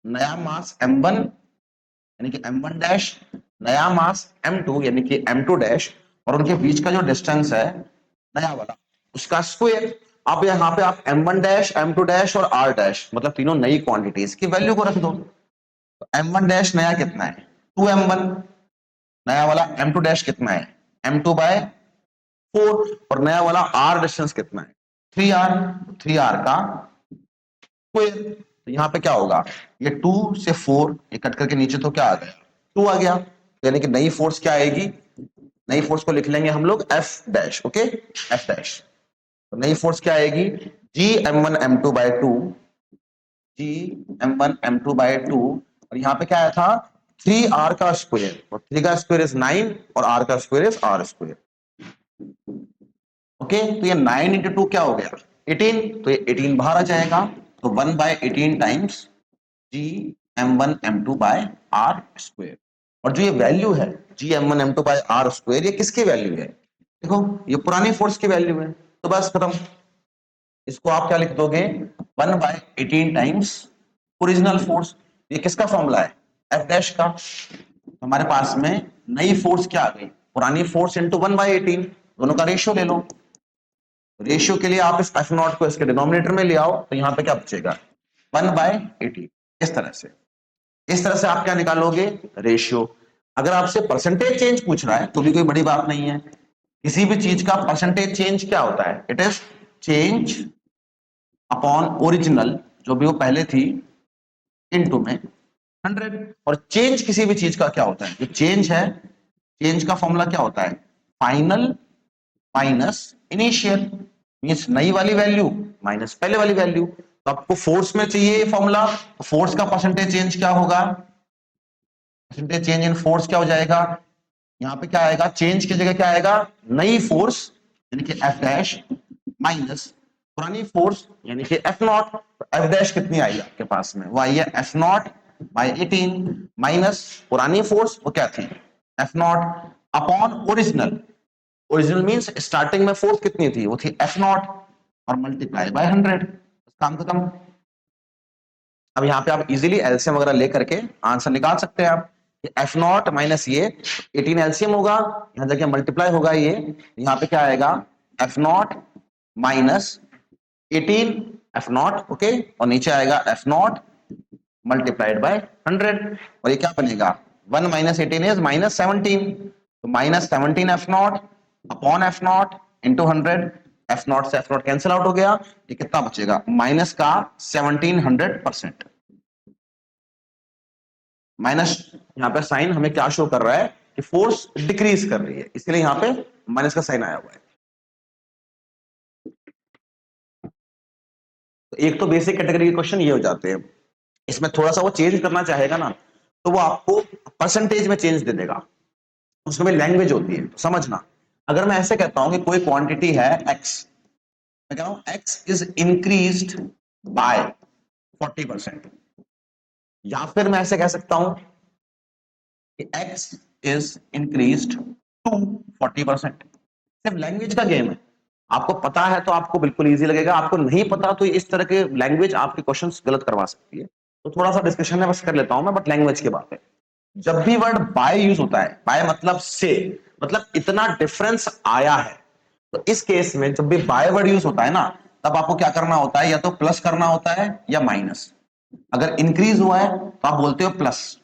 नया मास m1 यानी कि m1 डैश, नया मास m2 यानी कि m2 डैश, और उनके बीच का जो डिस्टेंस है नया वाला उसका स्क्वायर। अब यहाँ पे आप m1 डैश m2 डैश और r डैश मतलब तीनों नई क्वांटिटीज की वैल्यू को रख दो। तो m1 डैश नया कितना है 2m1, नया वाला m2 डैश कितना है m2/4, और नया वाला r डिस्टेंस कितना है 3r, 3r का स्क्वायर। तो यहाँ पे क्या होगा, ये 2 से 4 ये कट करके नीचे तो क्या आ गया 2 आ गया, यानी कि नई फोर्स क्या आएगी, नई फोर्स को लिख लेंगे हम लोग F dash. Okay, F dash, तो नई फोर्स क्या आएगी जी m1 m2/2, जी m1 m2/2, और यहाँ पे क्या आया था 3r का स्क्वायर, और 3 का स्क्वायर इज 9 और r का square is r square. Okay, तो ये 9 इंटू 2 क्या हो गया 18, तो ये 18 बाहर आ जाएगा, तो 1/18 times G m1 m2 by R square. और जो ये वैल्यू है जी m1 m2 by R square, ये किसकी वैल्यू है, देखो ये पुरानी फोर्स की वैल्यू है, तो बस खत्म। इसको आप क्या लिख दोगे 1/18 टाइम्स ओरिजिनल फोर्स। ये किसका फॉर्मूला है एफ डैश का। हमारे पास में नई फोर्स क्या आ गई, पुरानी फोर्स इंटू 1/18, दोनों का रेशियो ले लो। रेशियो के लिए आप इस F0 को इसके डिनोमिनेटर में ले आओ, तो यहाँ पे क्या बचेगा 1/18, इस तरह से। इस तरह से आप क्या निकालोगे, रेशियो। अगर आपसे परसेंटेज चेंज पूछ रहा है तो भी कोई बड़ी बात नहीं है। किसी भी चीज का परसेंटेज चेंज क्या होता है, it is change upon original, जो भी वो पहले थी, इनटू में 100। और चेंज किसी भी चीज का क्या होता है, जो चेंज है, चेंज का फॉर्मूला क्या होता है, फाइनल माइनस इनिशियल। मींस नई वाली वैल्यू माइनस पहले वाली वैल्यू। तो आपको फोर्स में चाहिए ये फॉर्मूला, फोर्स का परसेंटेज चेंज क्या होगा, परसेंटेज चेंज इन फोर्स क्या हो जाएगा, यहां पे क्या आएगा, चेंज की जगह क्या आएगा, नई फोर्स यानी कि एफ डैश माइनस पुरानी फोर्स यानी कि एफ नॉट। एफ डैश कितनी आई आपके पास में, वो आई है एफ नॉट बाई 18 माइनस पुरानी फोर्स वो क्या थी, F not upon original. Original means starting में फोर्स कितनी थी, वो थी एफ नॉट और मल्टीप्लाई बाय 100। काम खत्म। अब यहाँ पे आप इजीली एलसीएम वगैरह लेकर के आंसर निकाल सकते हैं आप। एफ नॉट माइनस ये 18 एलसीएम होगा, यहां जाके मल्टीप्लाई होगा, ये यहाँ पे क्या आएगा, F not minus 18 F not, okay, और नीचे आएगा एफ नॉट मल्टीप्लाइड बाय 100। और ये क्या बनेगा, 1 माइनस 18 इज माइनस 17, तो minus 17 F not upon F not into 100। F not से एफ नॉट कैंसिल आउट हो गया, ये कितना बचेगा, माइनस का 1700%। माइनस यहाँ पे साइन हमें क्या शो कर रहा है कि फोर्स डिक्रीज कर रही है, इसलिए यहाँ पे माइनस का साइन आया हुआ है। तो एक तो बेसिक कैटेगरी के क्वेश्चन ये हो जाते हैं। इसमें थोड़ा सा वो चेंज करना चाहेगा ना, तो वो आपको परसेंटेज में चेंज दे देगा, उसमें लैंग्वेज होती है, तो समझना। अगर मैं ऐसे कहता हूं कि कोई क्वांटिटी है एक्स, मैं कह रहा हूं एक्स इज इंक्रीज्ड बाय 40%, या फिर मैं ऐसे कह सकता हूं कि एक्स इज इंक्रीज्ड टू 40%। सिर्फ लैंग्वेज का गेम है। आपको पता है तो आपको बिल्कुल इजी लगेगा, आपको नहीं पता तो इस तरह के लैंग्वेज आपके क्वेश्चंस गलत करवा सकती है। तो थोड़ा सा डिस्कशन में बस कर लेता हूं मैं, बट लैंग्वेज की बात है। जब भी वर्ड बाय यूज होता है, बाय मतलब से, मतलब इतना डिफरेंस आया है, तो इस केस में जब भी बाय वर्ड यूज होता है ना, तब आपको क्या करना होता है, या तो प्लस करना होता है या माइनस। अगर इंक्रीज हुआ है तो आप बोलते हो प्लस,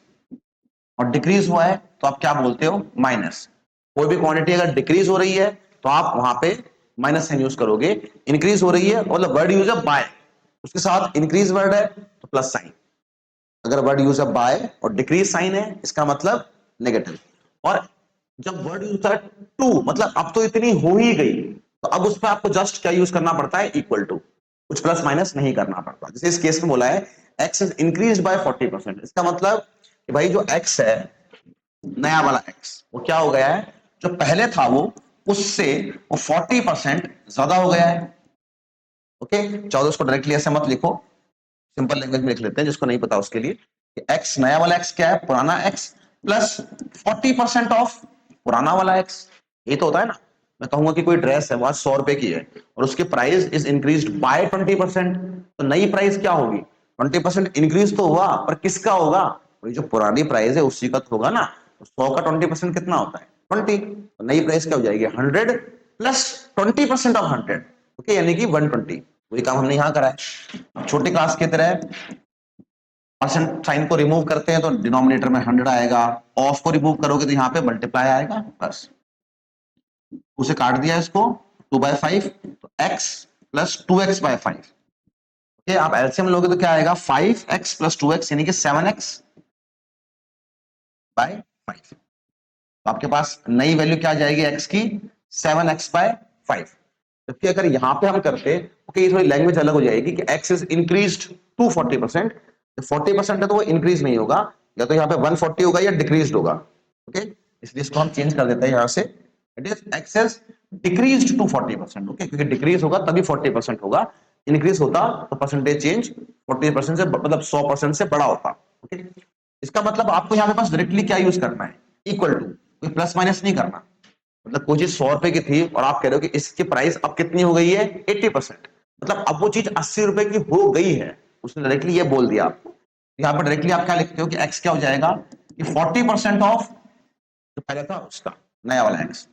और डिक्रीज हुआ है तो आप क्या बोलते हो, माइनस। कोई भी क्वांटिटी अगर डिक्रीज हो रही है तो आप वहां पे माइनस साइन यूज करोगे। इंक्रीज हो रही है मतलब वर्ड यूज है बाय, उसके साथ इंक्रीज वर्ड है तो प्लस साइन। अगर वर्ड यूज है बाय और डिक्रीज साइन है, इसका मतलब नेगेटिव। और जब वर्ड यूज है टू, मतलब अब तो इतनी हो ही गई, तो अब उस पर आपको जस्ट क्या यूज करना पड़ता है, इक्वल टू, कुछ प्लस माइनस नहीं करना पड़ता। जैसे इस केस में बोला है एक्स इज इंक्रीज बाय 40%, इसका मतलब कि भाई जो एक्स है, नया वाला एक्स, वो क्या हो गया है, जो पहले था वो उससे वो 40% ज्यादा हो गया है। ओके, 14 उसको डायरेक्टली ऐसे मत लिखो, सिंपल लैंग्वेज में लिख लेते हैं जिसको नहीं पता उसके लिए। एक्स नया वाला एक्स क्या है, पुराना एक्स प्लस 40% ऑफ पुराना वाला एक्स। ये तो होता है ना, मैं कहूंगा कि कोई ड्रेस है वहां 100 रुपए की है और उसकी प्राइस इज इंक्रीज बाय 20%, तो नई प्राइस क्या होगी, 20% इंक्रीज तो हुआ, पर किसका होगा, वही जो पुरानी प्राइस है उसी का तो होगा ना। तो 100 का 20% कितना होता है, 20। तो नई प्राइस क्या हो जाएगी, 100 प्लस 20% ऑफ 100, ओके, यानी कि 120। वही काम हमने यहां करा है। छोटी क्लास की तरह परसेंट साइन को रिमूव करते हैं तो डिनोमिनेटर में 100 आएगा, ऑफ को रिमूव करोगे तो यहाँ पे मल्टीप्लाई आएगा, बस उसे काट दिया इसको, 2/5, तो x प्लस 2x/5। ओके, आप एलसीएम लोगे तो क्या आएगा, 5x प्लस 2x यानी कि 7x/5। तो आपके पास नई वैल्यू क्या आ जाएगी x की, 7x/5। जबकि अगर यहां पे हम करते, ओके, ये थोड़ी लैंग्वेज अलग हो जाएगी कि x इज इंक्रीज्ड टू 40%। 40% है तो वो इंक्रीज नहीं होगा, या तो यहाँ पे 140 होगा या डिक्रीज होगा। ओके, इसलिए इसको हम चेंज कर देते हैं यहां से, it is x is decreased to 40%। Okay, क्योंकि डिक्रीज होगा तभी 40% होगा, इंक्रीज होता तो परसेंटेज चेंज 40% से मतलब 100% से बड़ा होता। ओके, इसका मतलब आपको यहाँ पे पास डायरेक्टली क्या यूज करना है, इक्वल टू, कोई प्लस माइनस नहीं करना। मतलब कोई चीज 100 रुपए की थी और आप कह रहे हो कि इसकी प्राइस अब कितनी हो गई है, 80%, मतलब अब वो चीज 80 रुपए की हो गई है, उसने डायरेक्टली ये बोल दिया आपको। यहाँ पर डायरेक्टली आप क्या लिखते हो कि एक्स क्या हो जाएगा, कि 40% ऑफ जो पहले था उसका, नया वाला एक्स।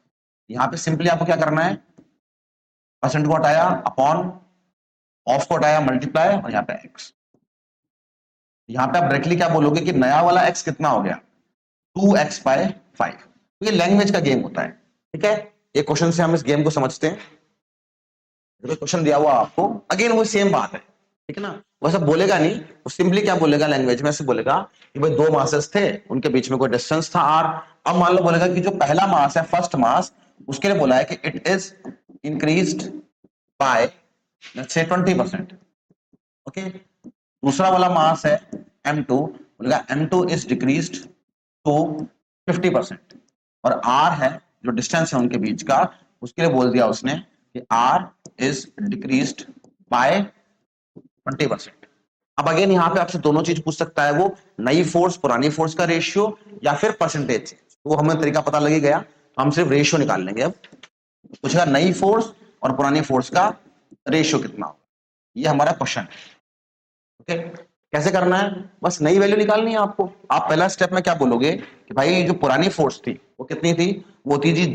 यहाँ पे सिंपली आपको क्या करना है, परसेंट को हटाया, अपॉन, ऑफ को हटाया, मल्टीप्लाई, और यहाँ पे एक्स। यहाँ पे आप डायरेक्टली क्या बोलोगे कि नया वाला x कितना हो गया, 2x/5। तो ये लैंग्वेज का गेम होता है, ठीक है। ये क्वेश्चन से हम इस गेम को समझते हैं। क्वेश्चन दिया हुआ आपको, अगेन वो सेम बात है, ठीक है ना। वो सब बोलेगा नहीं, वो सिंपली क्या बोलेगा लैंग्वेज में, ऐसे बोलेगा कि भाई दो मासेस थे, उनके बीच में कोई डिस्टेंस था r। अब मान लो बोलेगा कि जो पहला मास है, फर्स्ट मास, उसके लिए बोला है कि it is increased by let's say 20%। Okay, दूसरा वाला मास है m2, बोलेगा m2 इज डिक्रीज्ड टू 50%। और r है जो डिस्टेंस है उनके बीच का, उसके लिए बोल दिया उसने कि r इज डिक्रीज्ड बाय 20%। अब अगेन यहाँ पे आपसे दोनों चीज पूछ सकता है वो, नई फोर्स पुरानी फोर्स का रेशियो या फिर परसेंटेज। तो हमें तरीका पता लग ही गया, तो हम सिर्फ रेशियो निकाल लेंगे। अब पूछेगा नई फोर्स और पुरानी फोर्स का रेशियो कितना होगा, ये हमारा क्वेश्चन है। ओके, कैसे करना है, बस नई वैल्यू निकालनी है आपको। आप पहला स्टेप में क्या बोलोगे कि भाई जो पुरानी फोर्स थी वो कितनी थी, वो थी जी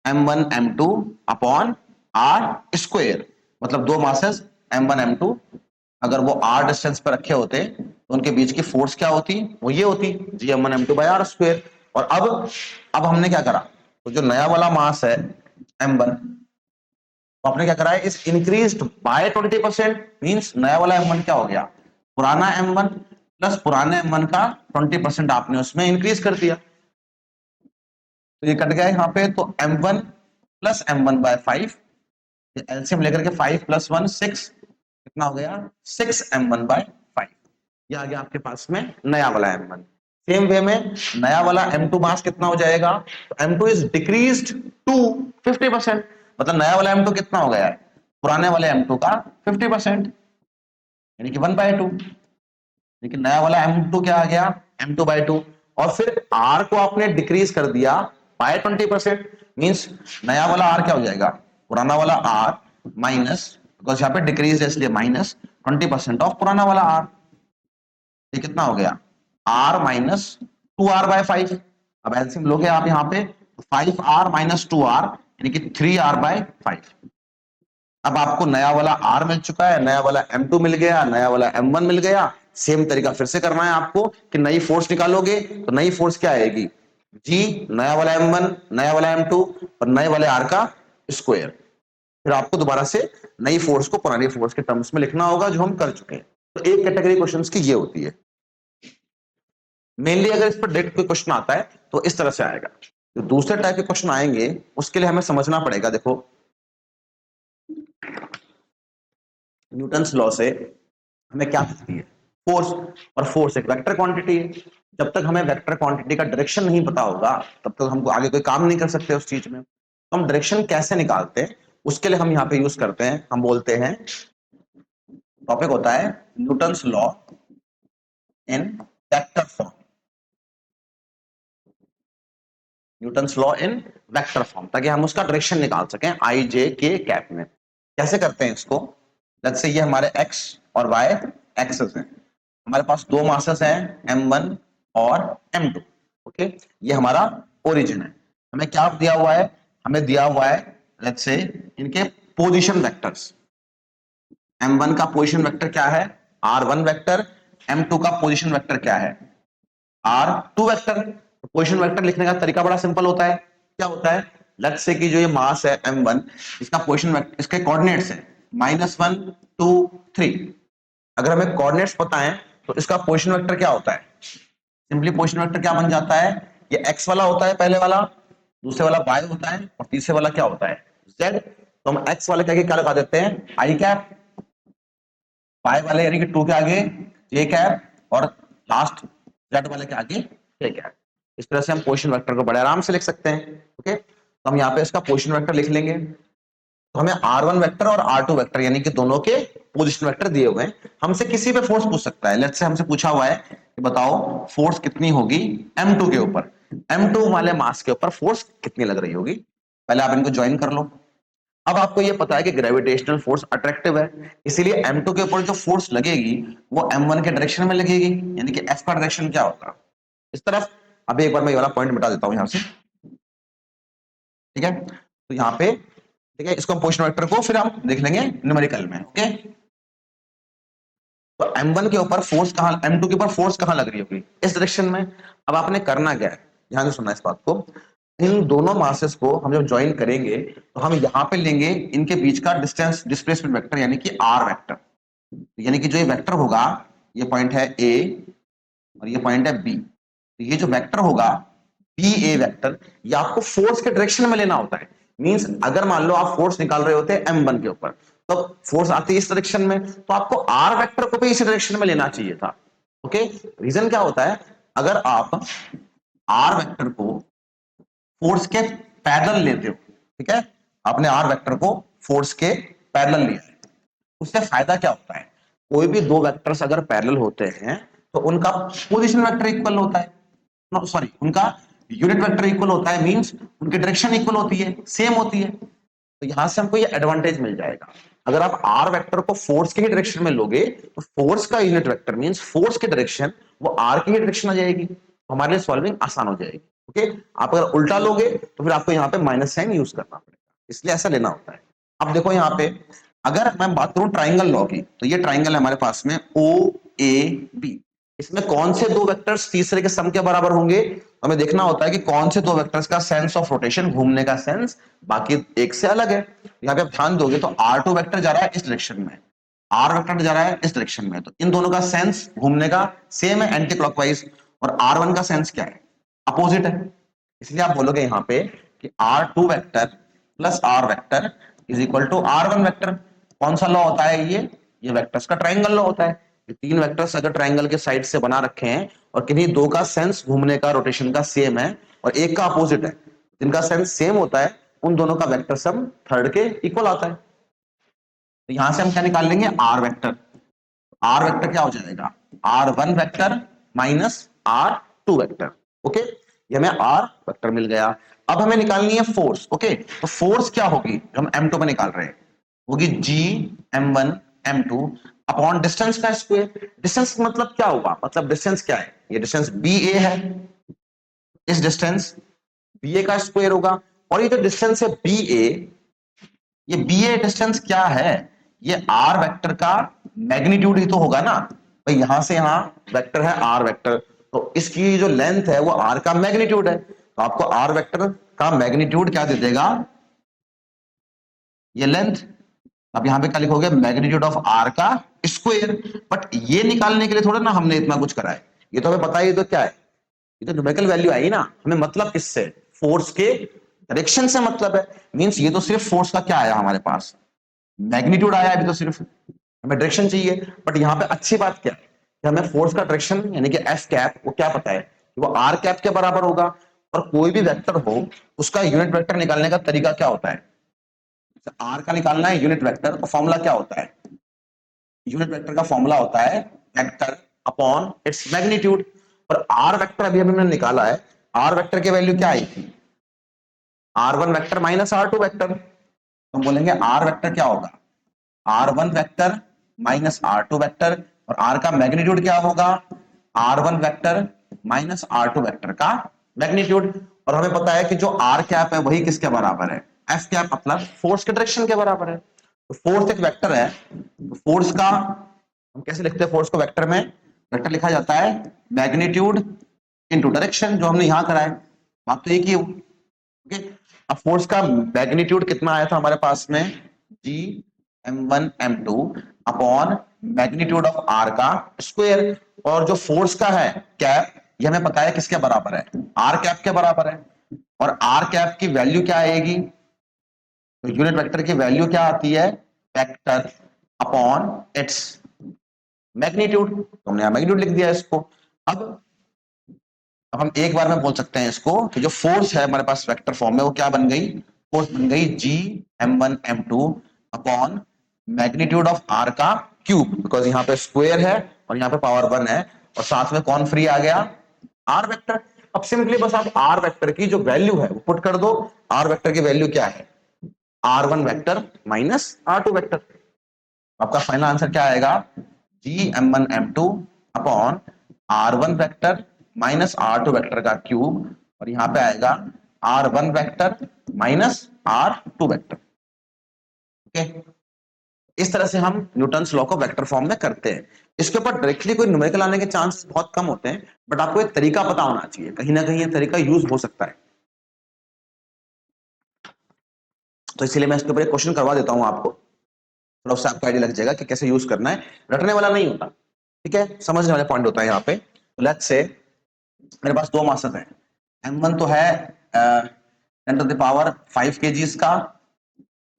Gm1m2 अपॉन r स्क्वायर। मतलब दो मासेस m1 m2, अगर वो r डिस्टेंस पर रखे होते तो उनके बीच की फोर्स क्या होती, वो ये होती Gm1m2/r स्क्वायर। और अब हमने क्या करा, तो जो नया वाला मास है m1, तो आपने क्या करा है, इस इंक्रीज्ड बाय 20%, मींस नया वाला m1 क्या हो गया, पुराना m1 प्लस पुराने m1 का 20% आपने उसमें इंक्रीज कर दिया। तो ये कट गया यहाँ पे, तो m1 प्लस m1/5, एलसीएम लेकर के 5 + 1 6, कितना हो गया 6m1/5। ये आ गया आपके पास में नया वाला m1। सेम वे में नया वाला m2 मास कितना हो जाएगा, तो m2 इज डिक्रीज्ड टू 50%। मतलब नया वाला m2 कितना हो गया है, पुराने वाले m2 का 50%, यानी कि 1/2। लेकिन नया वाला m2 क्या आ गया, m2/2। और फिर r को आपने डिक्रीज कर दिया बाय 20%, मींस नया वाला r क्या हो जाएगा, पुराना वाला r माइनस, बिकॉज यहाँ पे डिक्रीज है इसलिए माइनस 20% ऑफ पुराना वाला r। ये कितना हो गया, r माइनस 2r/5। अब एलसीएम लोगे आप यहाँ पे, 5r माइनस 2r यानी कि 3r/5। अब आपको नया वाला r मिल चुका है, नया वाला m2 मिल गया, नया वाला m1 मिल गया। सेम तरीका फिर से करना है आपको कि नई फोर्स निकालोगे, तो नई फोर्स क्या आएगी, g नया वाला m1 नया वाला m2 और नए वाले r का स्क्वायर। फिर आपको दोबारा से नई फोर्स को पुरानी फोर्स के टर्म्स में लिखना होगा, जो हम कर चुके हैं। तो एक कैटेगरी क्वेश्चंस की ये होती है। मेनली अगर इस पर डायरेक्ट कोई क्वेश्चन आता है तो इस तरह से आएगा। जो दूसरे टाइप के क्वेश्चन आएंगे उसके लिए हमें समझना पड़ेगा, देखो न्यूटन्स लॉ से हमें क्या दिखती है, फोर्स। और फोर्स एक वेक्टर क्वांटिटी है। जब तक हमें वेक्टर क्वांटिटी का डायरेक्शन नहीं पता होगा तब तक हमको आगे कोई काम नहीं कर सकते उस चीज में। तो हम डायरेक्शन कैसे निकालते हैं उसके लिए हम यहाँ पे यूज करते हैं, हम बोलते हैं, टॉपिक होता है Newton's law in vector form. Newton's law in vector form, ताकि हम उसका डायरेक्शन निकाल सकें आई जे के कैप में। कैसे करते हैं इसको, लेट्स से ये हमारे x और y एक्सेस हैं। हमारे पास दो मासेस हैं m1 और m2। ओके, ये हमारा ओरिजिन है। हमें क्या दिया हुआ है, हमें दिया हुआ है लेट्स से इनके पोजीशन वेक्टर्स। m1 का पोजीशन वेक्टर क्या है, r1 वेक्टर। m2 का पोजीशन वेक्टर क्या है, r2 वेक्टर। पोजीशन वेक्टर लिखने का तरीका बड़ा सिंपल होता है। क्या होता है, लेट्स से कि जो ये मास है m1, इसका पोजीशन वेक्टर, इसके कोऑर्डिनेट्स है -1 2 3। अगर हमें कोऑर्डिनेट्स पता है तो इसका पोजीशन वेक्टर क्या होता है, सिंपली पोजीशन वेक्टर क्या बन जाता है, ये x वाला होता है पहले वाला, दूसरे वाला y होता है और तीसरे वाला क्या होता है z। तो हम x वाले के आगे क्या लगा देते हैं, i कैप, y वाले यानी कि 2 के आगे j कैप और लास्ट z वाले के आगे k कैप। इस तरह से हम पोजीशन वेक्टर को बड़े आराम से लिख सकते हैं। ओके, तो हम यहाँ पे इसका पोजीशन वेक्टर लिख लेंगे। तो हमें r1 वेक्टर और r2 वेक्टर यानी कि दोनों के पोजीशन वेक्टर दिए हुए हैं। हमसे किसी पे फोर्स पूछ सकता है, लेट्स से हमसे पूछा हुआ है कि बताओ फोर्स कितनी होगी m2 के ऊपर, m2 वाले मास के ऊपर फोर्स कितनी लग रही होगी। पहले आप इनको ज्वाइन कर लो। अब आपको ये पता है कि ग्रेविटेशनल फोर्स अट्रैक्टिव है, इसीलिए m2 के ऊपर जो फोर्स लगेगी वो m1 के डायरेक्शन में लगेगी, यानी कि f का डायरेक्शन क्या होगा, इस तरफ। अभी एक बार मैं ये वाला पॉइंट मिटा देता हूं यहां से, ठीक है। तो यहाँ पे ठीक है, इसको पोजीशन वेक्टर को फिर हम देख लेंगे न्यूमेरिकल में। ओके, तो M1 के ऊपर फोर्स कहां, M2 के ऊपर फोर्स कहां लग रही होगी, इस डायरेक्शन में। अब आपने करना क्या है, ध्यान से सुनना इस बात को। इन दोनों मासेस को हम जब ज्वाइन करेंगे तो हम यहां पे लेंगे इनके बीच का डिस्टेंस डिस्प्लेसमेंट वेक्टर, यानी कि आर वेक्टर। यानी कि जो ये वेक्टर होगा, ये पॉइंट है ए और ये पॉइंट है बी, तो ये जो वेक्टर होगा बी ए वेक्टर, ये आपको फोर्स के डायरेक्शन में लेना होता है। मींस अगर मान लो आप फोर्स निकाल रहे होते हैं M1 के ऊपर, तो फोर्स आती है इस डायरेक्शन में, तो आपको आर वेक्टर को भी इसी डायरेक्शन में लेना चाहिए था। ओके, रीजन क्या होता है, अगर आप आर वेक्टर को फोर्स के पैरेलल लेते हो, ठीक है, आपने आर वेक्टर को फोर्स के पैरेलल लिया है, उससे फायदा क्या होता है, कोई भी दो वेक्टर्स अगर पैरेलल होते हैं तो उनका पोजीशन वेक्टर इक्वल होता है, नो सॉरी, उनका यूनिट वेक्टर इक्वल होता है, मींस उनकी डायरेक्शन इक्वल होती है, सेम होती है। तो यहां से हमको ये एडवांटेज मिल जाएगा। अगर आप आर वेक्टर को फोर्स के ही डायरेक्शन में लोगे तो फोर्स का यूनिट वेक्टर मींस फोर्स की डायरेक्शन वो आर की ही डायरेक्शन आ जाएगी, तो हमारे लिए सॉल्विंग आसान हो जाएगी। ओके, आप अगर उल्टा लोगे तो फिर आपको यहाँ पे माइनस साइन यूज करना पड़ेगा, इसलिए ऐसा लेना होता है। अब देखो यहाँ पे अगर मैं बात करूं ट्राइंगल लॉ की, तो ये ट्राइंगल है हमारे पास में ओ ए बी, इसमें कौन से दो वेक्टर्स तीसरे के सम के बराबर होंगे, हमें देखना होता है कि कौन से दो वेक्टर्स का सेंस ऑफ रोटेशन, घूमने का सेंस बाकी एक से अलग है। यहाँ पे आप ध्यान दोगे तो R2 वेक्टर जा रहा है इस डायरेक्शन में, R वेक्टर जा रहा है इस डायरेक्शन में, तो इन दोनों का सेंस घूमने का सेम है, एंटी क्लॉकवाइज। और R1 का सेंस क्या है, अपोजिट है। इसलिए आप बोलोगे यहाँ पे कि R2 vector plus R vector is equal to R1 vector. कौन सा लॉ होता है ये वेक्टर्स का ट्राइंगल लॉ होता है। ये तीन वेक्टर्स अगर ट्राइंगल के साइड से बना रखे हैं और किन्हीं दो का सेंस घूमने का, रोटेशन का सेम है और एक का अपोजिट है, जिनका सेंस सेम होता है उन दोनों का वेक्टर सम थर्ड के इक्वल आता है। तो यहां से हम क्या निकाल लेंगे, आर वेक्टर। आर वेक्टर क्या हो जाएगा, R1 vector minus R2 vector. Okay, ये हमें आर वेक्टर मिल गया। अब हमें निकालनी है फोर्स। ओके, तो फोर्स क्या होगी, हम M2 में निकाल रहे हैं, होगी G M1 M2 upon distance का स्क्वायर। डिस्टेंस मतलब क्या होगा, मतलब डिस्टेंस क्या है, ये डिस्टेंस BA है, इस डिस्टेंस BA का स्क्वायर होगा। और ये जो डिस्टेंस है BA, ये BA डिस्टेंस क्या है, ये आर वेक्टर का मैग्नीट्यूड ही तो होगा ना भाई। यहां से यहां वेक्टर है आर वेक्टर, तो इसकी जो लेंथ है वो आर का मैग्नीट्यूड है, तो आपको आर वेक्टर का मैग्नीट्यूड क्या दे देगा, ये लेंथ। अब यहां पे क्या लिखोगे, मैग्नीट्यूड ऑफ आर का स्क्वायर। बट ये निकालने के लिए थोड़ा ना हमने इतना कुछ करा है, ये तो हमें पता ही तो क्या है, ये तो न्यूमेरिकल वैल्यू आई ना, हमें मतलब किससे, फोर्स के डायरेक्शन से मतलब है। मींस ये तो सिर्फ फोर्स का क्या आया हमारे पास, मैग्नीट्यूड आया, अभी तो सिर्फ हमें डायरेक्शन चाहिए। बट यहाँ पे अच्छी बात क्या है कि हमें फोर्स का डायरेक्शन यानी कि एफ कैप वो क्या पता है कि वो आर कैप के बराबर होगा। और कोई भी वेक्टर हो उसका यूनिट वेक्टर निकालने का तरीका क्या होता है, आर का निकालना है यूनिट वेक्टर, तो फॉर्मूला क्या होता है, यूनिट वेक्टर का फॉर्मूला होता है वेक्टर अपॉन इट्स मैग्नीट्यूड। और आर वेक्टर अभी हमने निकाला है, आर वेक्टर की वैल्यू क्या आई थी, R1 vector minus R2 vector. तो हम बोलेंगे आर वेक्टर क्या होगा, R1 vector minus R2 vector, और R का मैग्नीट्यूड क्या होगा, R1 vector minus R2 vector का मैग्नीट्यूड। और हमें पता है कि जो R कैप है वही किसके बराबर है, F कैप, मतलब फोर्स के डायरेक्शन के बराबर है। तो फोर्स एक वेक्टर है, तो फोर्स का हम कैसे लिखते हैं, फोर्स को वेक्टर में वेक्टर लिखा जाता है मैग्नीट्यूड इनटू डायरेक्शन, जो हमने यहां करा है, बात तो एक ही। ओके, अब फोर्स का मैग्नीट्यूड कितना आया था हमारे पास में, G M1 M2 upon magnitude of R का स्क्वायर। और जो फोर्स का है कैप, ये हमें पता है किसके बराबर है, R कैप के बराबर है। और R कैप की वैल्यू क्या आएगी, तो यूनिट वेक्टर की वैल्यू क्या आती है, वेक्टर अपॉन इट्स मैग्नीट्यूड, तो हमने मैग्नीट्यूड लिख दिया इसको। अब अब हम एक बार में बोल सकते हैं इसको कि जो फोर्स है हमारे पास वेक्टर फॉर्म में वो क्या बन गई, फोर्स बन गई G M1 M2 upon magnitude of R का क्यूब, बिकॉज यहाँ पे स्क्वायर है और यहाँ पे पावर 1 है, और साथ में कौन फ्री आ गया, R वेक्टर। अब सिंपली बस आप R वेक्टर की जो वैल्यू है वो पुट कर दो। R वेक्टर की वैल्यू क्या है, R1 vector minus R2 vector. आपका फाइनल आंसर क्या आएगा, G M1 M2 upon R1 vector minus R2 vector का क्यूब, और यहां पे आएगा R1 vector minus R2 vector. Okay, इस तरह से हम न्यूटन्स लॉ को वेक्टर फॉर्म में करते हैं। इसके ऊपर डायरेक्टली कोई न्यूमेरिकल आने के चांस बहुत कम होते हैं, बट आपको एक तरीका पता होना चाहिए, कहीं ना कहीं ये तरीका यूज हो सकता है। तो इसलिए मैं इसके ऊपर एक क्वेश्चन करवा देता हूं आपको, थोड़ा उससे आपको आइडिया लग जाएगा कि कैसे यूज करना है। रटने वाला नहीं होता, ठीक है, समझने वाले पॉइंट होता है यहाँ पे। लेट्स से मेरे पास दो मासक है, m1 तो है 10⁻5 kgs का,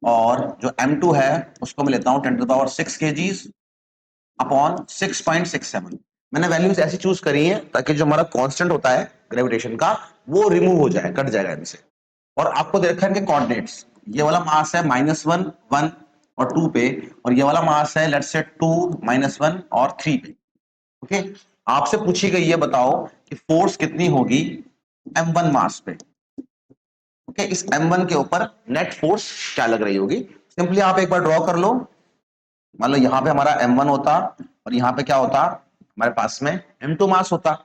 और जो m2 है उसको मैं लेता हूं 10⁻6 kgs अपॉन 6.67। मैंने वैल्यूज ऐसी चूज करी है ताकि जो हमारा कांस्टेंट होता है ग्रेविटेशन का वो रिमूव हो जाए, कट जाएगा इनसे। और आपको दे रखा है इनके कोऑर्डिनेट्स, ये वाला मास है -1, 1 और 2 पे, और ये वाला मास है लेट्स से 2, -1 और 3 पे। ओके, आपसे पूछी गई है बताओ कि फोर्स कितनी होगी m1 मास पे। ओके, इस m1 के ऊपर नेट फोर्स क्या लग रही होगी। सिंपली आप एक बार ड्रॉ कर लो, मान लो यहाँ पे हमारा m1 होता और यहाँ पे क्या होता, हमारे पास में m2 मास होता।